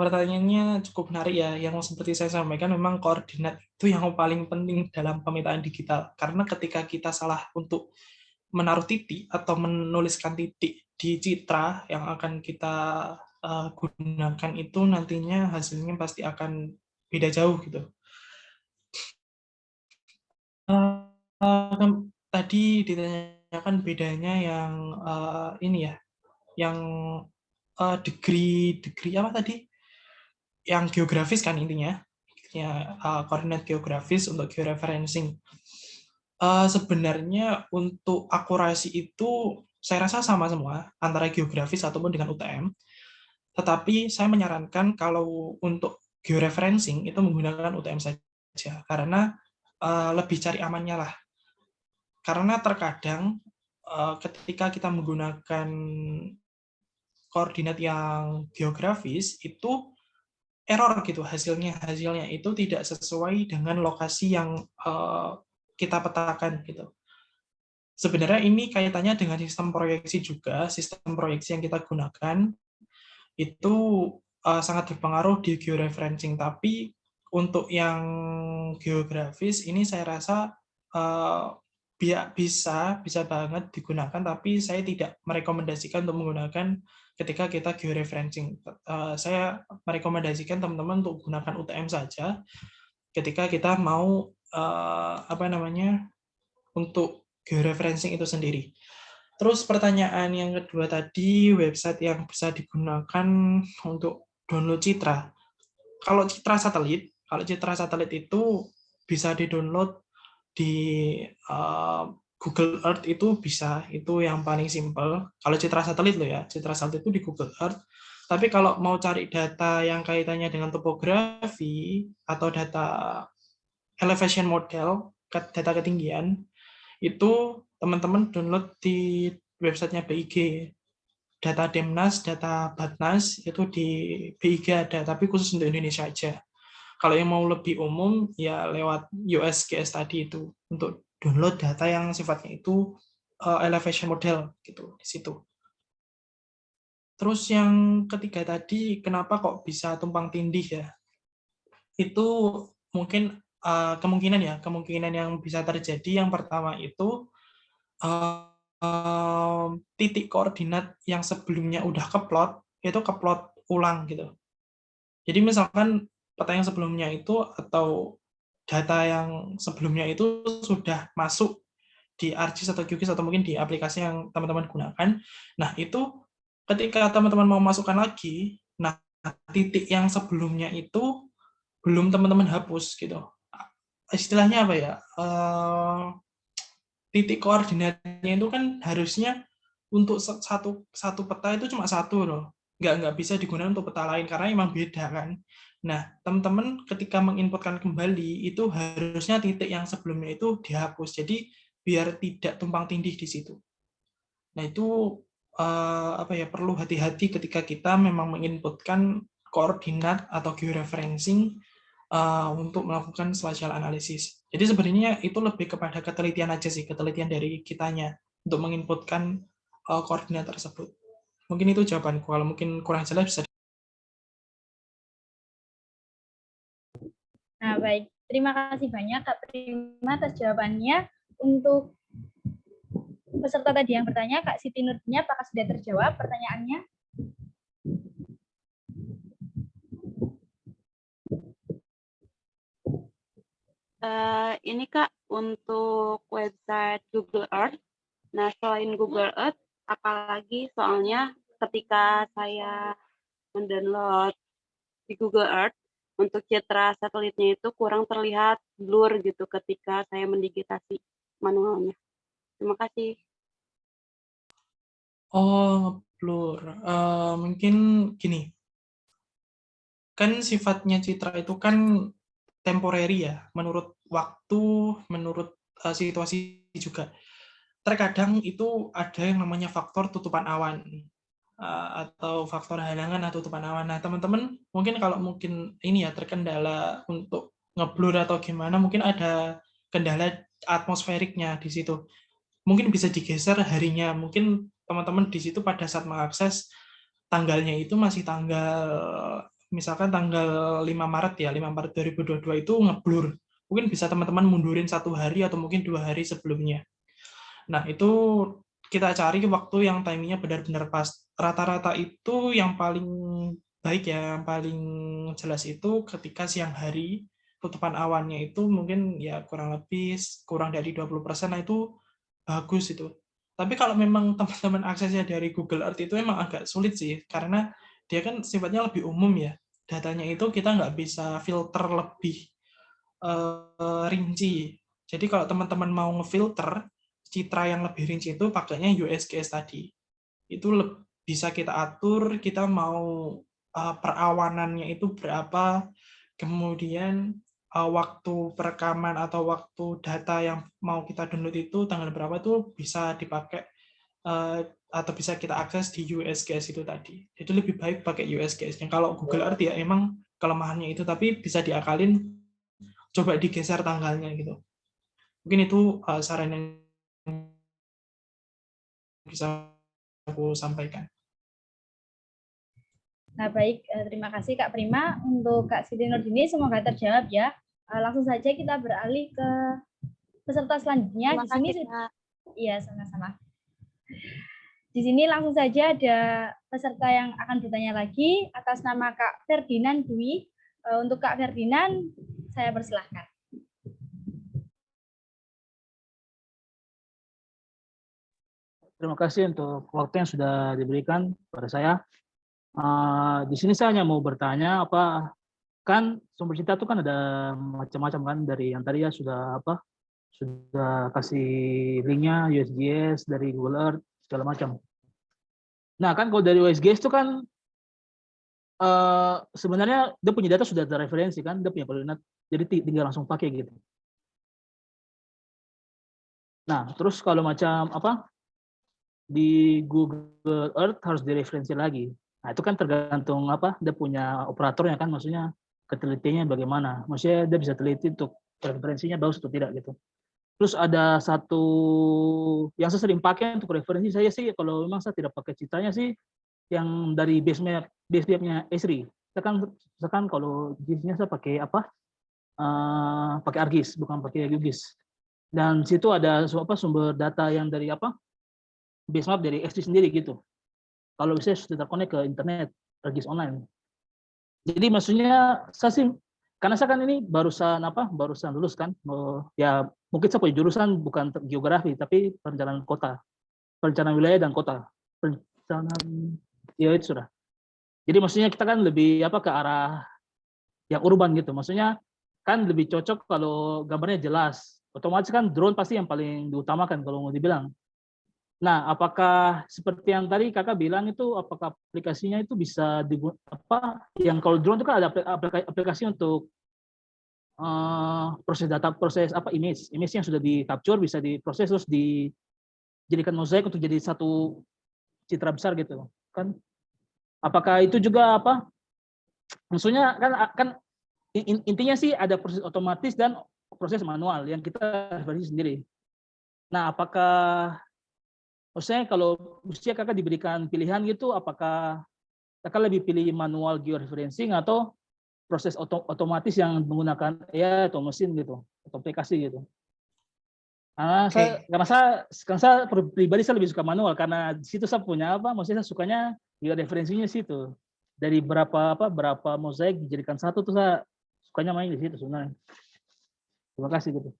pertanyaannya cukup menarik ya. Yang seperti saya sampaikan, memang koordinat itu yang paling penting dalam pemetaan digital. Karena ketika kita salah untuk menaruh titik atau menuliskan titik di citra yang akan kita gunakan itu, nantinya hasilnya pasti akan beda jauh gitu. Tadi ditanyakan bedanya yang ini ya, yang degree apa tadi? Yang geografis kan intinya, ya, koordinat geografis untuk georeferencing. Sebenarnya untuk akurasi itu saya rasa sama semua antara geografis ataupun dengan UTM. Tetapi saya menyarankan kalau untuk georeferencing itu menggunakan UTM saja karena lebih cari amannya lah. Karena terkadang ketika kita menggunakan koordinat yang geografis itu error gitu hasilnya itu tidak sesuai dengan lokasi yang kita petakan gitu. Sebenarnya ini kaitannya dengan sistem proyeksi juga. Sistem proyeksi yang kita gunakan itu sangat berpengaruh di georeferencing, tapi untuk yang geografis ini saya rasa bisa banget digunakan, tapi saya tidak merekomendasikan untuk menggunakan ketika kita georeferencing. Saya merekomendasikan teman-teman untuk gunakan UTM saja ketika kita mau untuk georeferencing itu sendiri. Terus pertanyaan yang kedua tadi, website yang bisa digunakan untuk download citra. Kalau citra satelit itu bisa di-download di Google Earth itu bisa, itu yang paling simple. Kalau citra satelit loh ya, citra satelit itu di Google Earth. Tapi kalau mau cari data yang kaitannya dengan topografi atau data elevation model, data ketinggian, itu teman-teman download di websitenya BIG. Data Demnas, data Batnas, itu di BIG ada, tapi khusus untuk Indonesia aja. Kalau yang mau lebih umum, ya lewat USGS tadi itu, untuk download data yang sifatnya itu elevation model, gitu, di situ. Terus yang ketiga tadi, kenapa kok bisa tumpang tindih ya? Itu mungkin kemungkinan yang bisa terjadi, yang pertama itu, titik koordinat yang sebelumnya udah keplot, itu keplot ulang gitu. Jadi misalkan peta yang sebelumnya itu atau data yang sebelumnya itu sudah masuk di ArcGIS atau QGIS atau mungkin di aplikasi yang teman-teman gunakan. Nah, itu ketika teman-teman mau masukkan lagi, nah titik yang sebelumnya itu belum teman-teman hapus gitu. Istilahnya apa ya? Titik koordinatnya itu kan harusnya untuk satu peta itu cuma satu loh, nggak bisa digunakan untuk peta lain karena memang beda kan. Nah, teman-teman ketika menginputkan kembali itu harusnya titik yang sebelumnya itu dihapus, jadi biar tidak tumpang tindih di situ. Nah, itu perlu hati-hati ketika kita memang menginputkan koordinat atau georeferencing untuk melakukan spatial analysis. Jadi sebenarnya itu lebih kepada ketelitian aja sih, ketelitian dari kitanya untuk menginputkan koordinat tersebut. Mungkin itu jawabanku. Kalau mungkin kurang jelas bisa. Nah, baik. Terima kasih banyak Kak Prima atas jawabannya. Untuk peserta tadi yang bertanya, Kak Siti Nurdini, apakah sudah terjawab pertanyaannya? Ini Kak, untuk website Google Earth. Nah, selain Google Earth, apalagi soalnya ketika saya mendownload di Google Earth, untuk citra satelitnya itu kurang terlihat blur gitu ketika saya mendigitasi manualnya. Terima kasih. Oh, blur. Mungkin gini, kan sifatnya citra itu kan temporary ya, menurut waktu, menurut situasi juga. Terkadang itu ada yang namanya faktor tutupan awan atau faktor halangan atau tutupan awan. Nah, teman-teman mungkin kalau mungkin ini ya terkendala untuk ngeblur atau gimana, mungkin ada kendala atmosferiknya di situ. Mungkin bisa digeser harinya. Mungkin teman-teman di situ pada saat mengakses tanggalnya itu masih tanggal misalkan tanggal 5 Maret ya, 5 Maret 2022 itu ngeblur. Mungkin bisa teman-teman mundurin 1 hari atau mungkin 2 hari sebelumnya. Nah, itu kita cari waktu yang timingnya benar-benar pas. Rata-rata itu yang paling baik ya, yang paling jelas itu ketika siang hari, tutupan awannya itu mungkin ya kurang lebih kurang dari 20%, nah itu bagus itu. Tapi kalau memang teman-teman aksesnya dari Google Earth itu memang agak sulit sih, karena dia kan sifatnya lebih umum ya. Datanya itu kita nggak bisa filter lebih rinci. Jadi kalau teman-teman mau ngefilter, citra yang lebih rinci itu pakainya USGS tadi. Itu bisa kita atur, kita mau perawanannya itu berapa, kemudian waktu perekaman atau waktu data yang mau kita download itu tanggal berapa itu bisa dipakai atau bisa kita akses di USGS itu tadi. Jadi lebih baik pakai USGS-nya. Kalau Google Earth ya emang kelemahannya itu, tapi bisa diakalin, coba digeser tanggalnya gitu. Mungkin itu saran yang bisa aku sampaikan. Nah, baik, terima kasih Kak Prima. Untuk Kak Siti Nurdini semoga terjawab ya. Langsung saja kita beralih ke peserta selanjutnya. Di sini iya, sama-sama. Di sini langsung saja ada peserta yang akan bertanya lagi atas nama Kak Ferdinand Dwi. Untuk Kak Ferdinand, saya persilahkan. Terima kasih untuk waktu yang sudah diberikan pada saya. Di sini saya hanya mau bertanya, kan sumber cerita itu kan ada macam-macam kan, dari yang tadi ya sudah kasih linknya USGS dari Google Earth segala macam. Nah kan kalau dari USGS itu kan sebenarnya dia punya data sudah terreferensi kan, dia punya koordinat, jadi tinggal langsung pakai gitu. Nah terus kalau macam di Google Earth harus direferensi lagi. Nah itu kan tergantung dia punya operatornya kan, maksudnya ketelitiannya bagaimana, maksudnya dia bisa teliti untuk referensinya bagus atau tidak gitu. Terus ada satu yang saya sering pakai untuk referensi saya sih, kalau memang saya tidak pakai ceritanya sih, yang dari base mapnya Esri. Saya kan kalau jenisnya saya pakai pakai ArcGIS, bukan pakai QGIS. Dan situ ada sumber data yang dari base map dari Esri sendiri gitu. Kalau bisa sudah terkonek ke internet, ArcGIS online. Jadi maksudnya saya sih, karena saya kan ini barusan lulus kan, ya mungkin saya punya jurusan bukan geografi tapi perencanaan kota, perencanaan wilayah dan kota, perencanaan ya itu sudah. Jadi maksudnya kita kan lebih ke arah yang urban gitu, maksudnya kan lebih cocok kalau gambarnya jelas. Otomatis kan drone pasti yang paling diutamakan kalau mau dibilang. Nah, apakah seperti yang tadi kakak bilang itu, apakah aplikasinya itu bisa digunakan yang kalau drone itu kan ada aplikasi untuk proses data, image yang sudah di capture bisa diproses terus dijadikan mozaik untuk jadi satu citra besar gitu kan. Apakah itu juga maksudnya kan intinya sih ada proses otomatis dan proses manual yang kita referensi sendiri. Nah, apakah maksudnya kalau usia kakak diberikan pilihan gitu, apakah kakak lebih pilih manual georeferencing atau proses otomatis yang menggunakan AI atau mesin gitu, atau aplikasi gitu? Karena saya pribadi saya lebih suka manual, karena di situ saya punya maksudnya saya sukanya georeferensinya situ. Dari berapa mozaik dijadikan satu tuh saya sukanya main di situ sebenarnya. Terima kasih gitu.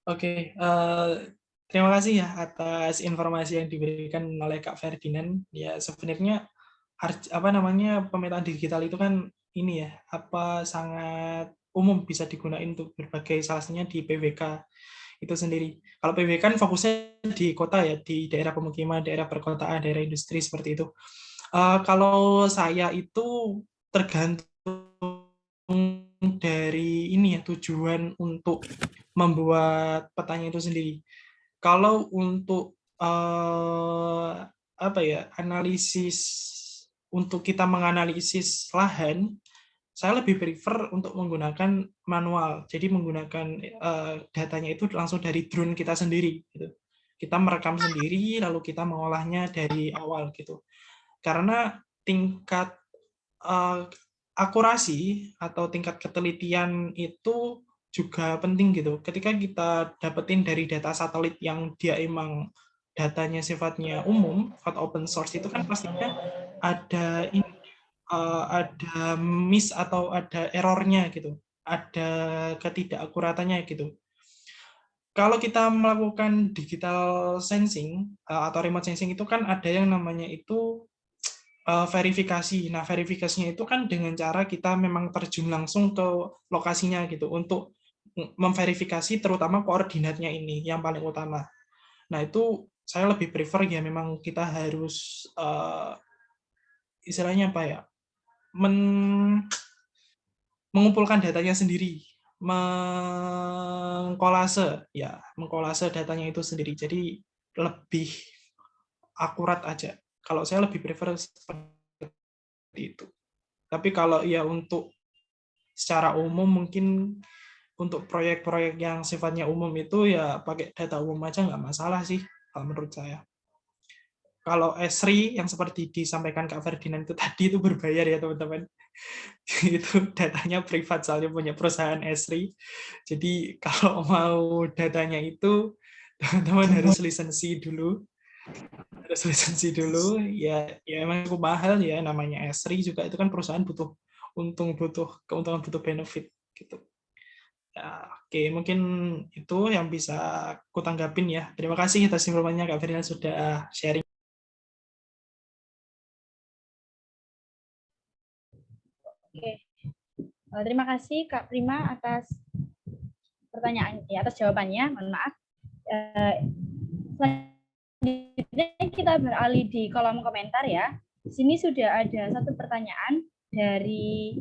Oke, terima kasih ya atas informasi yang diberikan oleh Kak Ferdinand. Ya sebenarnya pemetaan digital itu kan ini ya sangat umum, bisa digunakan untuk berbagai, salah satunya di PWK itu sendiri. Kalau PWK kan fokusnya di kota ya, di daerah pemukiman, daerah perkotaan, daerah industri seperti itu. Kalau saya itu tergantung dari ini ya, tujuan untuk membuat petanya itu sendiri. Kalau untuk analisis, untuk kita menganalisis lahan, saya lebih prefer untuk menggunakan manual. Jadi menggunakan datanya itu langsung dari drone kita sendiri gitu. Kita merekam sendiri lalu kita mengolahnya dari awal gitu. Karena tingkat akurasi atau tingkat ketelitian itu juga penting gitu. Ketika kita dapetin dari data satelit yang dia emang datanya sifatnya umum, sifat open source, itu kan pastinya ada miss atau ada errornya gitu, ada ketidakakuratannya gitu. Kalau kita melakukan digital sensing atau remote sensing itu kan ada yang namanya itu verifikasi. Nah, verifikasinya itu kan dengan cara kita memang terjun langsung ke lokasinya gitu untuk memverifikasi terutama koordinatnya ini yang paling utama. Nah, itu saya lebih prefer ya memang kita harus istilahnya apa ya? Mengumpulkan datanya sendiri, mengkolase datanya itu sendiri. Jadi lebih akurat aja. Kalau saya lebih prefer seperti itu. Tapi kalau ya untuk secara umum mungkin untuk proyek-proyek yang sifatnya umum itu ya pakai data umum aja nggak masalah sih kalau menurut saya. Kalau Esri yang seperti disampaikan Kak Ferdinand itu tadi itu berbayar ya teman-teman. Itu datanya privat soalnya punya perusahaan Esri. Jadi kalau mau datanya itu teman-teman harus lisensi dulu. Ya emang cukup mahal ya, namanya Esri juga itu kan perusahaan butuh keuntungan, butuh benefit gitu. Ya, oke, mungkin itu yang bisa aku tanggapin ya. Terima kasih atas informasinya Kak Ferdinand sudah sharing. Oke. Terima kasih Kak Prima atas pertanyaan atas jawabannya. Mohon maaf. Selanjutnya kita beralih di kolom komentar ya. Di sini sudah ada satu pertanyaan dari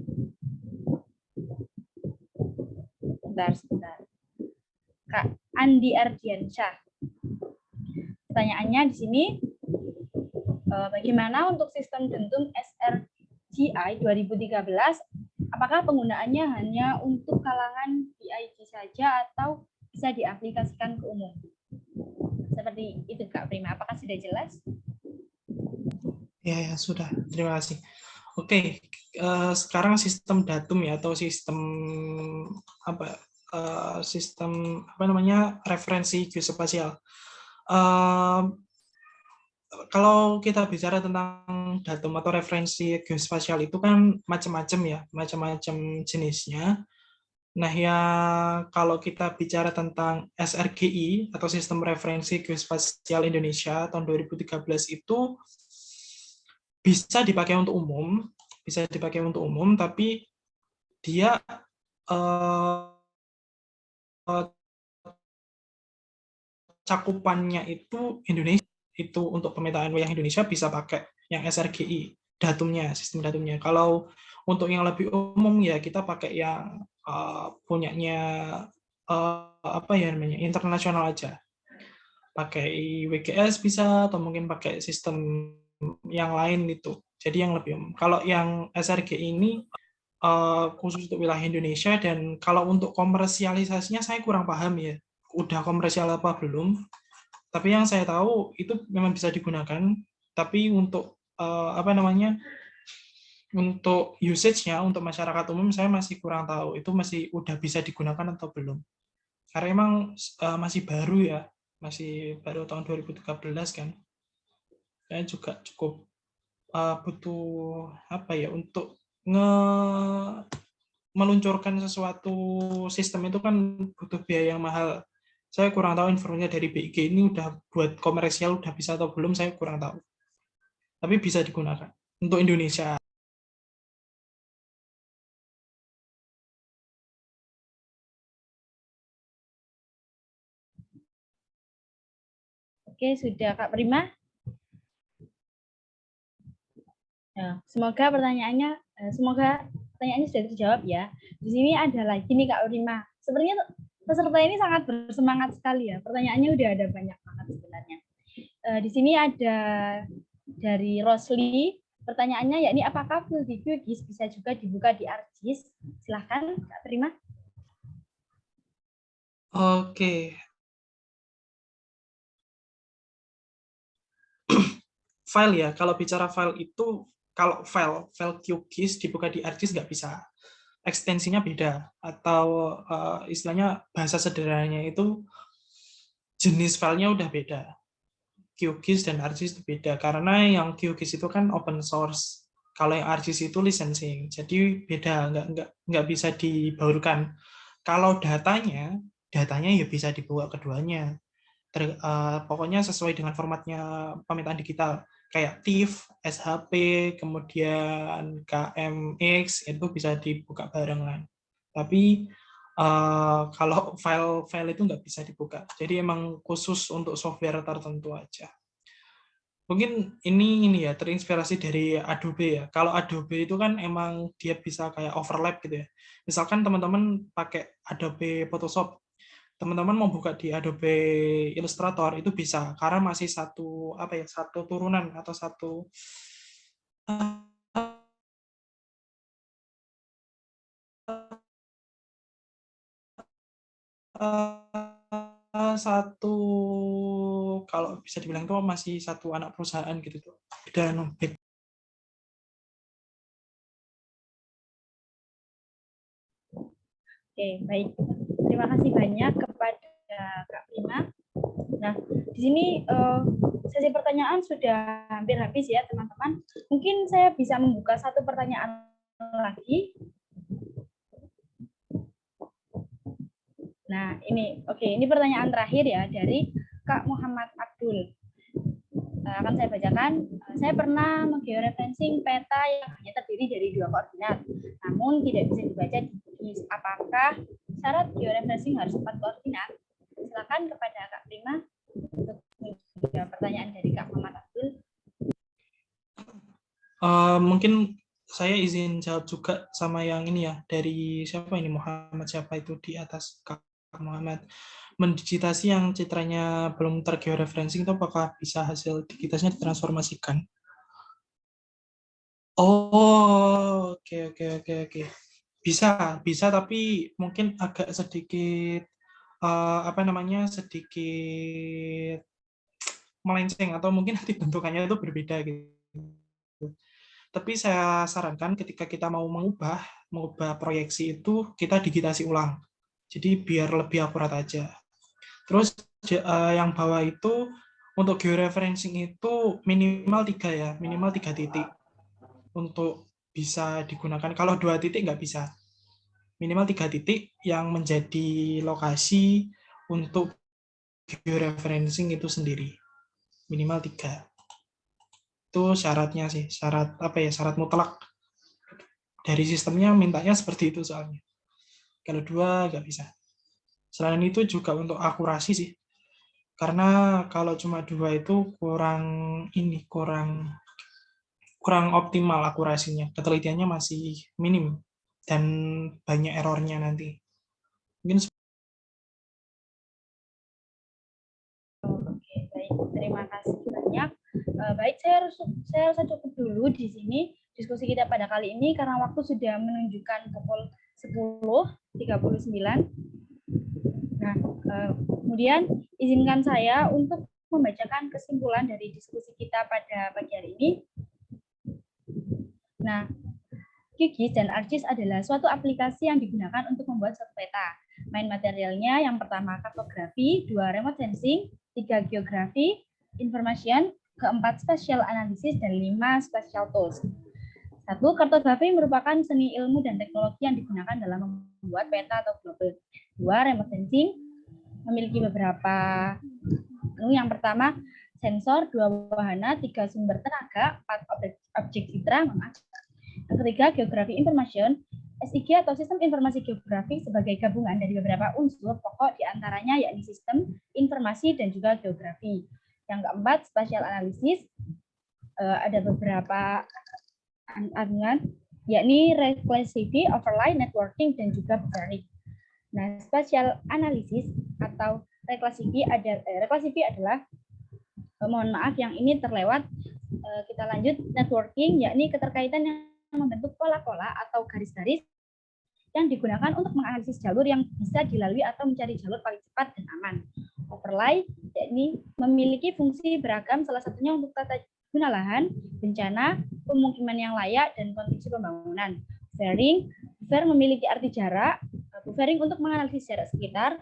sebentar. Kak Andi Ardiansyah. Pertanyaannya di sini, bagaimana untuk sistem dentum SRGI 2013? Apakah penggunaannya hanya untuk kalangan PIG saja atau bisa diaplikasikan ke umum? Seperti itu Kak Prima. Apakah sudah jelas? Ya, sudah. Terima kasih. Oke, sekarang sistem datum ya atau sistem referensi geospasial. Kalau kita bicara tentang datum atau referensi geospasial itu kan macam-macam ya, macam-macam jenisnya. Nah ya, kalau kita bicara tentang SRGI atau Sistem Referensi Geospasial Indonesia tahun 2013 itu bisa dipakai untuk umum, tapi dia cakupannya itu Indonesia. Itu untuk pemetaan wilayah Indonesia bisa pakai yang SRGI sistem datumnya. Kalau untuk yang lebih umum ya kita pakai yang punyanya internasional aja. Pakai WGS bisa atau mungkin pakai sistem yang lain itu. Jadi yang lebih umum. Kalau yang SRGI ini khusus untuk wilayah Indonesia, dan kalau untuk komersialisasinya saya kurang paham ya. Udah komersial apa belum? Tapi yang saya tahu itu memang bisa digunakan, tapi untuk untuk usage-nya untuk masyarakat umum saya masih kurang tahu itu masih udah bisa digunakan atau belum. Karena emang masih baru ya, masih baru tahun 2013 kan. Saya juga cukup butuh untuk meluncurkan sesuatu sistem itu kan butuh biaya yang mahal. Saya kurang tahu informasinya dari BIG ini udah buat komersial, udah bisa atau belum, saya kurang tahu. Tapi bisa digunakan untuk Indonesia. Oke, sudah Kak Prima. Nah, semoga pertanyaannya sudah terjawab ya. Di sini ada lagi nih Kak Prima. Sebenarnya peserta ini sangat bersemangat sekali ya. Pertanyaannya udah ada banyak banget sebenarnya. Di sini ada dari Rosli. Pertanyaannya yakni apakah full di QGIS bisa juga dibuka di ArcGIS? Silahkan Kak Prima. Oke. File ya, kalau bicara file itu, kalau file QGIS dibuka di ArcGIS nggak bisa. Ekstensinya beda, atau istilahnya bahasa sederhananya itu jenis filenya udah beda. QGIS dan ArcGIS itu beda, karena yang QGIS itu kan open source. Kalau yang ArcGIS itu licensing, jadi beda, nggak bisa dibaurkan. Kalau datanya ya bisa dibawa keduanya. Pokoknya sesuai dengan formatnya pemetaan digital, kayak TIFF, SHP, kemudian KMX, itu bisa dibuka barengan. Tapi kalau file-file itu nggak bisa dibuka. Jadi emang khusus untuk software tertentu aja. Mungkin ini ya terinspirasi dari Adobe ya. Kalau Adobe itu kan emang dia bisa kayak overlap gitu ya. Misalkan teman-teman pakai Adobe Photoshop, teman-teman mau buka di Adobe Illustrator itu bisa karena masih satu turunan atau satu kalau bisa dibilang itu masih satu anak perusahaan gitu tuh. Dan Oke, baik. Terima kasih banyak kepada Kak Prima. Nah, di sini sesi pertanyaan sudah hampir habis ya, teman-teman. Mungkin saya bisa membuka satu pertanyaan lagi. Nah, ini pertanyaan terakhir ya dari Kak Muhammad Abdul. Akan saya bacakan. Saya pernah menggeoreferencing peta yang hanya terdiri dari 2 koordinat, namun tidak bisa dibaca di QGIS. Apakah syarat georeferencing harus 4 koordinat? Silakan kepada Kak Prima untuk menjawab pertanyaan dari Kak Muhammad Abdul. Mungkin saya izin jawab juga sama yang ini ya, dari siapa ini, Muhammad siapa itu di atas Kak Muhammad. Mendigitasi yang citranya belum tergeoreferencing itu apakah bisa hasil digitasnya ditransformasikan? Oh, oke. Bisa tapi mungkin agak sedikit sedikit melenceng atau mungkin nanti bentukannya itu berbeda gitu. Tapi saya sarankan ketika kita mau mengubah proyeksi itu kita digitasi ulang. Jadi biar lebih akurat aja. Terus yang bawah itu untuk georeferencing itu minimal 3 ya, minimal 3 titik untuk bisa digunakan. Kalau 2 titik nggak bisa. Minimal 3 titik yang menjadi lokasi untuk georeferencing itu sendiri. Minimal 3. Itu syaratnya sih, syarat mutlak. Dari sistemnya mintanya seperti itu soalnya. Kalau 2 nggak bisa. Selain itu juga untuk akurasi sih. Karena kalau cuma 2 itu kurang optimal akurasinya. Ketelitiannya masih minim dan banyak errornya nanti. Mungkin Oke, baik. Terima kasih banyak. Baik, saya rasa cukup dulu di sini diskusi kita pada kali ini karena waktu sudah menunjukkan pukul 10.39. Nah, kemudian izinkan saya untuk membacakan kesimpulan dari diskusi kita pada pagi hari ini. Nah, QGIS dan ArcGIS adalah suatu aplikasi yang digunakan untuk membuat suatu peta. Main materialnya yang pertama kartografi, 2 remote sensing, 3 geografi, information, 4 spatial analysis, dan 5 spatial tools. 1. Kartografi merupakan seni ilmu dan teknologi yang digunakan dalam membuat peta atau globe. 2. Remote sensing memiliki beberapa yang pertama sensor, 2 wahana, 3 sumber tenaga, 4 objek citra, yang ketiga geography information, SIG atau sistem informasi geografi sebagai gabungan dari beberapa unsur pokok diantaranya yakni sistem, informasi, dan juga geografi. Yang keempat spatial analysis, ada beberapa angan yakni reclassivity, overlay, networking, dan juga buffering. Nah, spatial analysis atau reclassivity adalah mohon maaf yang ini terlewat, kita lanjut networking yakni keterkaitan yang membentuk pola-pola atau garis-garis yang digunakan untuk menganalisis jalur yang bisa dilalui atau mencari jalur paling cepat dan aman. Overlay yakni memiliki fungsi beragam, salah satunya untuk tata guna lahan, bencana, pemukiman yang layak, dan kondisi pembangunan. Buffer memiliki arti jarak, buffering untuk menganalisis jarak sekitar,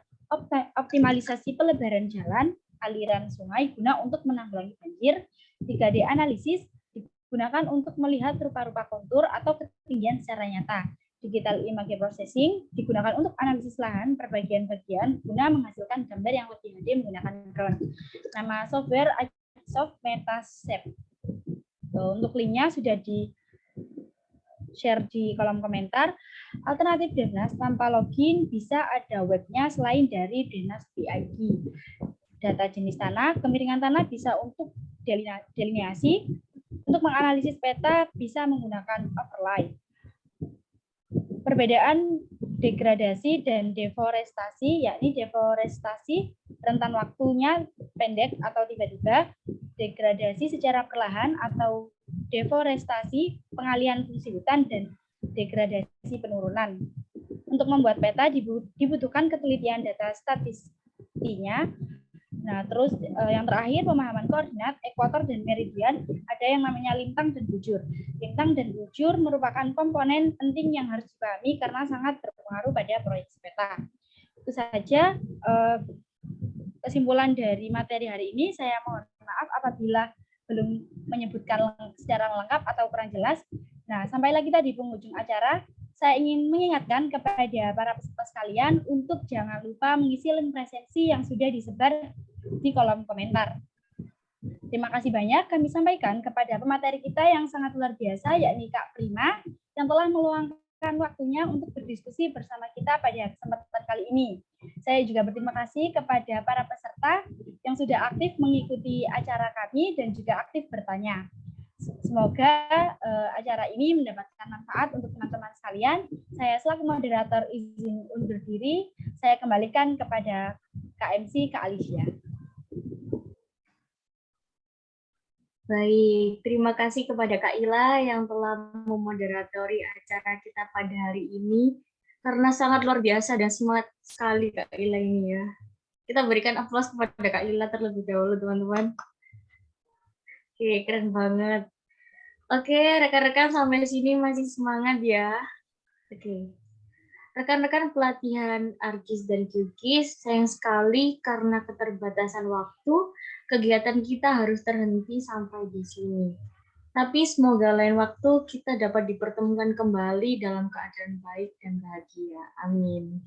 optimalisasi pelebaran jalan, aliran sungai guna untuk menanggulangi banjir. 3D analisis digunakan untuk melihat rupa-rupa kontur atau ketinggian secara nyata. Digital image processing digunakan untuk analisis lahan per bagian-bagian guna menghasilkan gambar yang lebih HD menggunakan drone. Nama software Agisoft Metashape. Untuk linknya sudah di-share di kolom komentar. Alternatif DNAS tanpa login bisa ada webnya selain dari DNAS PID. Data jenis tanah, kemiringan tanah bisa untuk delineasi. Untuk menganalisis peta bisa menggunakan overlay. Perbedaan degradasi dan deforestasi, yakni deforestasi rentan waktunya pendek atau tiba-tiba, degradasi secara perlahan atau deforestasi pengalihan fungsi hutan, dan degradasi penurunan. Untuk membuat peta dibutuhkan ketelitian data statistiknya. Nah, terus yang terakhir pemahaman koordinat, ekuator dan meridian, ada yang namanya lintang dan bujur. Lintang dan bujur merupakan komponen penting yang harus dipahami karena sangat berpengaruh pada proyeksi peta. Itu saja kesimpulan dari materi hari ini. Saya mohon maaf apabila belum menyebutkan secara lengkap atau kurang jelas. Nah, sampailah kita di penghujung acara. Saya ingin mengingatkan kepada para peserta sekalian untuk jangan lupa mengisi link presensi yang sudah disebar di kolom komentar. Terima kasih banyak kami sampaikan kepada pemateri kita yang sangat luar biasa, yakni Kak Prima, yang telah meluangkan waktunya untuk berdiskusi bersama kita pada kesempatan kali ini. Saya juga berterima kasih kepada para peserta yang sudah aktif mengikuti acara kami dan juga aktif bertanya. Semoga acara ini mendapatkan manfaat untuk teman-teman sekalian. Saya selaku moderator izin undur diri. Saya kembalikan kepada KMC Kak Alicia. Baik, terima kasih kepada Kak Ila yang telah memoderatori acara kita pada hari ini. Karena sangat luar biasa dan semangat sekali Kak Ila ini ya. Kita berikan aplaus kepada Kak Ila terlebih dahulu, teman-teman. Oke, keren banget. Oke, rekan-rekan sampai sini masih semangat ya. Oke. Rekan-rekan pelatihan ARGIS dan QGIS, sayang sekali karena keterbatasan waktu, kegiatan kita harus terhenti sampai di sini. Tapi semoga lain waktu kita dapat dipertemukan kembali dalam keadaan baik dan bahagia. Amin.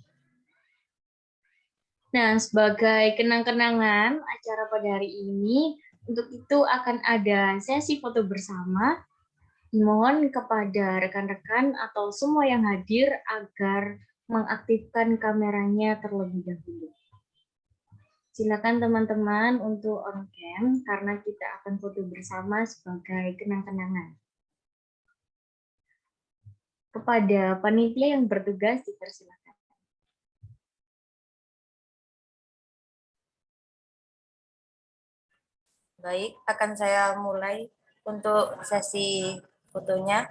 Nah, sebagai kenang-kenangan acara pada hari ini, untuk itu akan ada sesi foto bersama. Mohon kepada rekan-rekan atau semua yang hadir agar mengaktifkan kameranya terlebih dahulu. Silakan teman-teman untuk on cam karena kita akan foto bersama sebagai kenang-kenangan. Kepada panitia yang bertugas dipersilakan. Baik, akan saya mulai untuk sesi fotonya.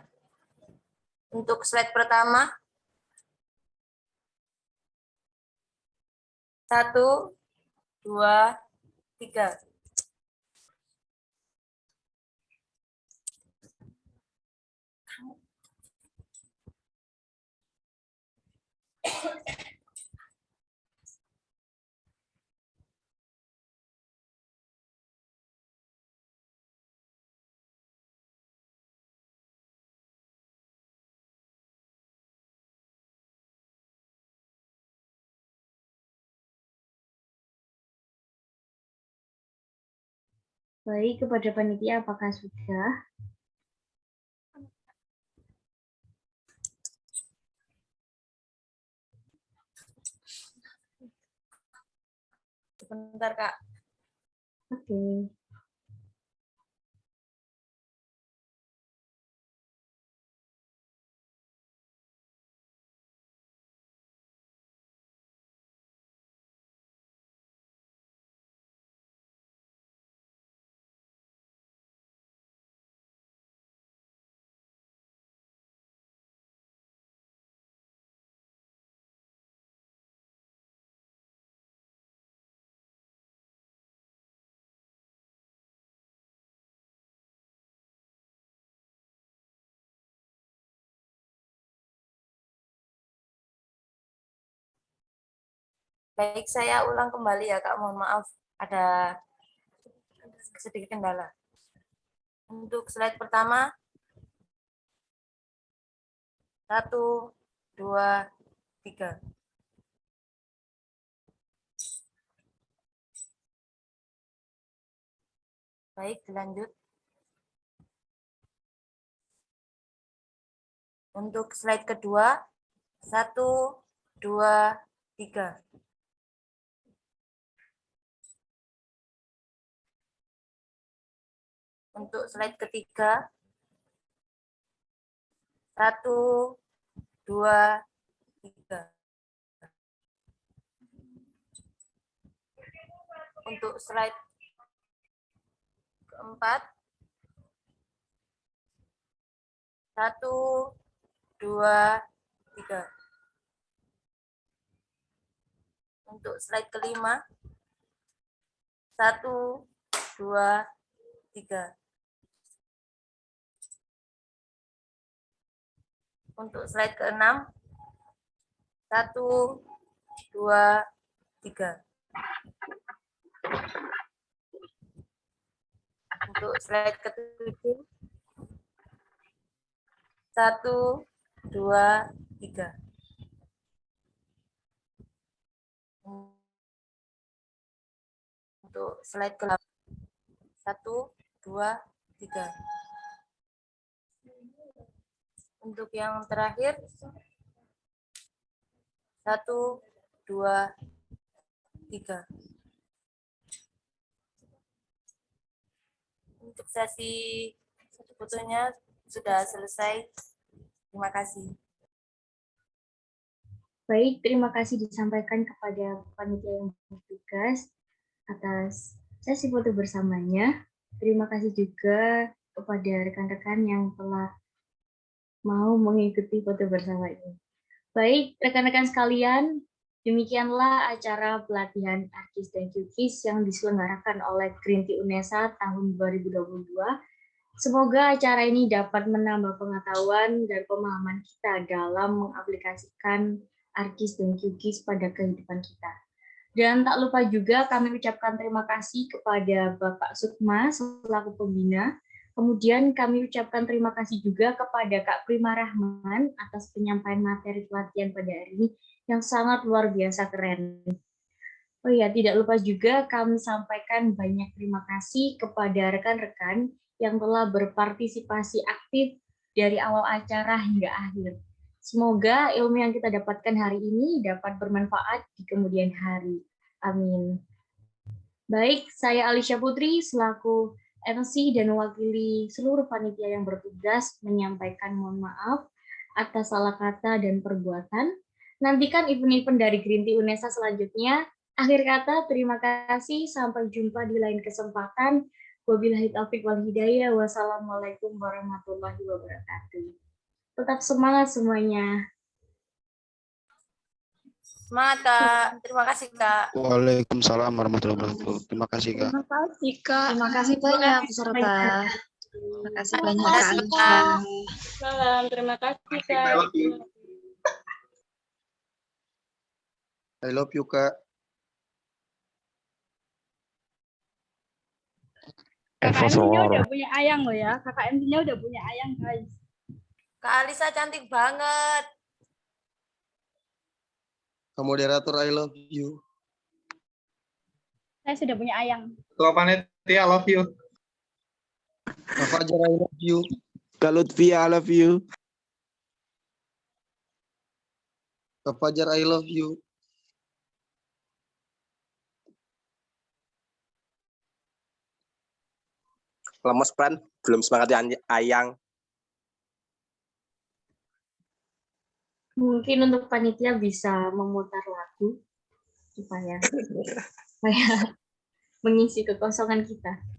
Untuk slide pertama, 1, 2, 3. Baik, kepada panitia apakah sudah? Sebentar, Kak. Oke. Baik, saya ulang kembali ya, Kak. Mohon maaf, ada sedikit kendala. Untuk slide pertama, 1, 2, 3. Baik, dilanjut. Untuk slide kedua, 1, 2, 3. Untuk slide ketiga, 1, 2, 3. Untuk slide keempat, 1, 2, 3. Untuk slide kelima, 1, 2, 3. Untuk slide keenam, 1, 2, 3. Untuk slide ketujuh, 1, 2, 3. Untuk slide ke-8, 1, 2, 3. Untuk yang terakhir, 1, 2, 3. Untuk sesi fotonya sudah selesai. Terima kasih. Baik, terima kasih disampaikan kepada panitia yang bertugas atas sesi foto bersamanya. Terima kasih juga kepada rekan-rekan yang telah mau mengikuti foto bersama ini. Baik, rekan-rekan sekalian, demikianlah acara pelatihan Arkis dan Qkis yang diselenggarakan oleh Grinti Unesa tahun 2022. Semoga acara ini dapat menambah pengetahuan dan pemahaman kita dalam mengaplikasikan Arkis dan Qkis pada kehidupan kita. Dan tak lupa juga kami ucapkan terima kasih kepada Bapak Sukma selaku pembina. Kemudian kami ucapkan terima kasih juga kepada Kak Prima Rahman atas penyampaian materi pelatihan pada hari ini yang sangat luar biasa keren. Oh ya, tidak lupa juga kami sampaikan banyak terima kasih kepada rekan-rekan yang telah berpartisipasi aktif dari awal acara hingga akhir. Semoga ilmu yang kita dapatkan hari ini dapat bermanfaat di kemudian hari. Amin. Baik, saya Alicia Putri selaku MC dan mewakili seluruh panitia yang bertugas menyampaikan mohon maaf atas salah kata dan perbuatan. Nantikan event-event dari Grinti Unesa selanjutnya. Akhir kata, terima kasih. Sampai jumpa di lain kesempatan. Wabillahi taufiq wal hidayah. Wassalamualaikum warahmatullahi wabarakatuh. Tetap semangat semuanya. Semangat, Kak. Terima kasih, Kak. Waalaikumsalam warahmatullahi wabarakatuh. Terima kasih, Kak. Terima kasih, Kak. Terima kasih banyak peserta. Terima kasih banyak, Kak Alicia. Salam, terima kasih, Kak. I love you, Kak. Kakak MC-nya udah punya ayang loh ya. Kakak MC-nya udah punya ayang, guys. Kak Alisa cantik banget. Moderator, I love you. Saya sudah punya ayang. Ketua panitia, love you. Fajar, I love you. Kak Lutfia, I love you. Kak Fajar, I love you. Lemes Pran, belum semangat Ayang. Mungkin untuk panitia bisa memutar lagu supaya mengisi kekosongan kita.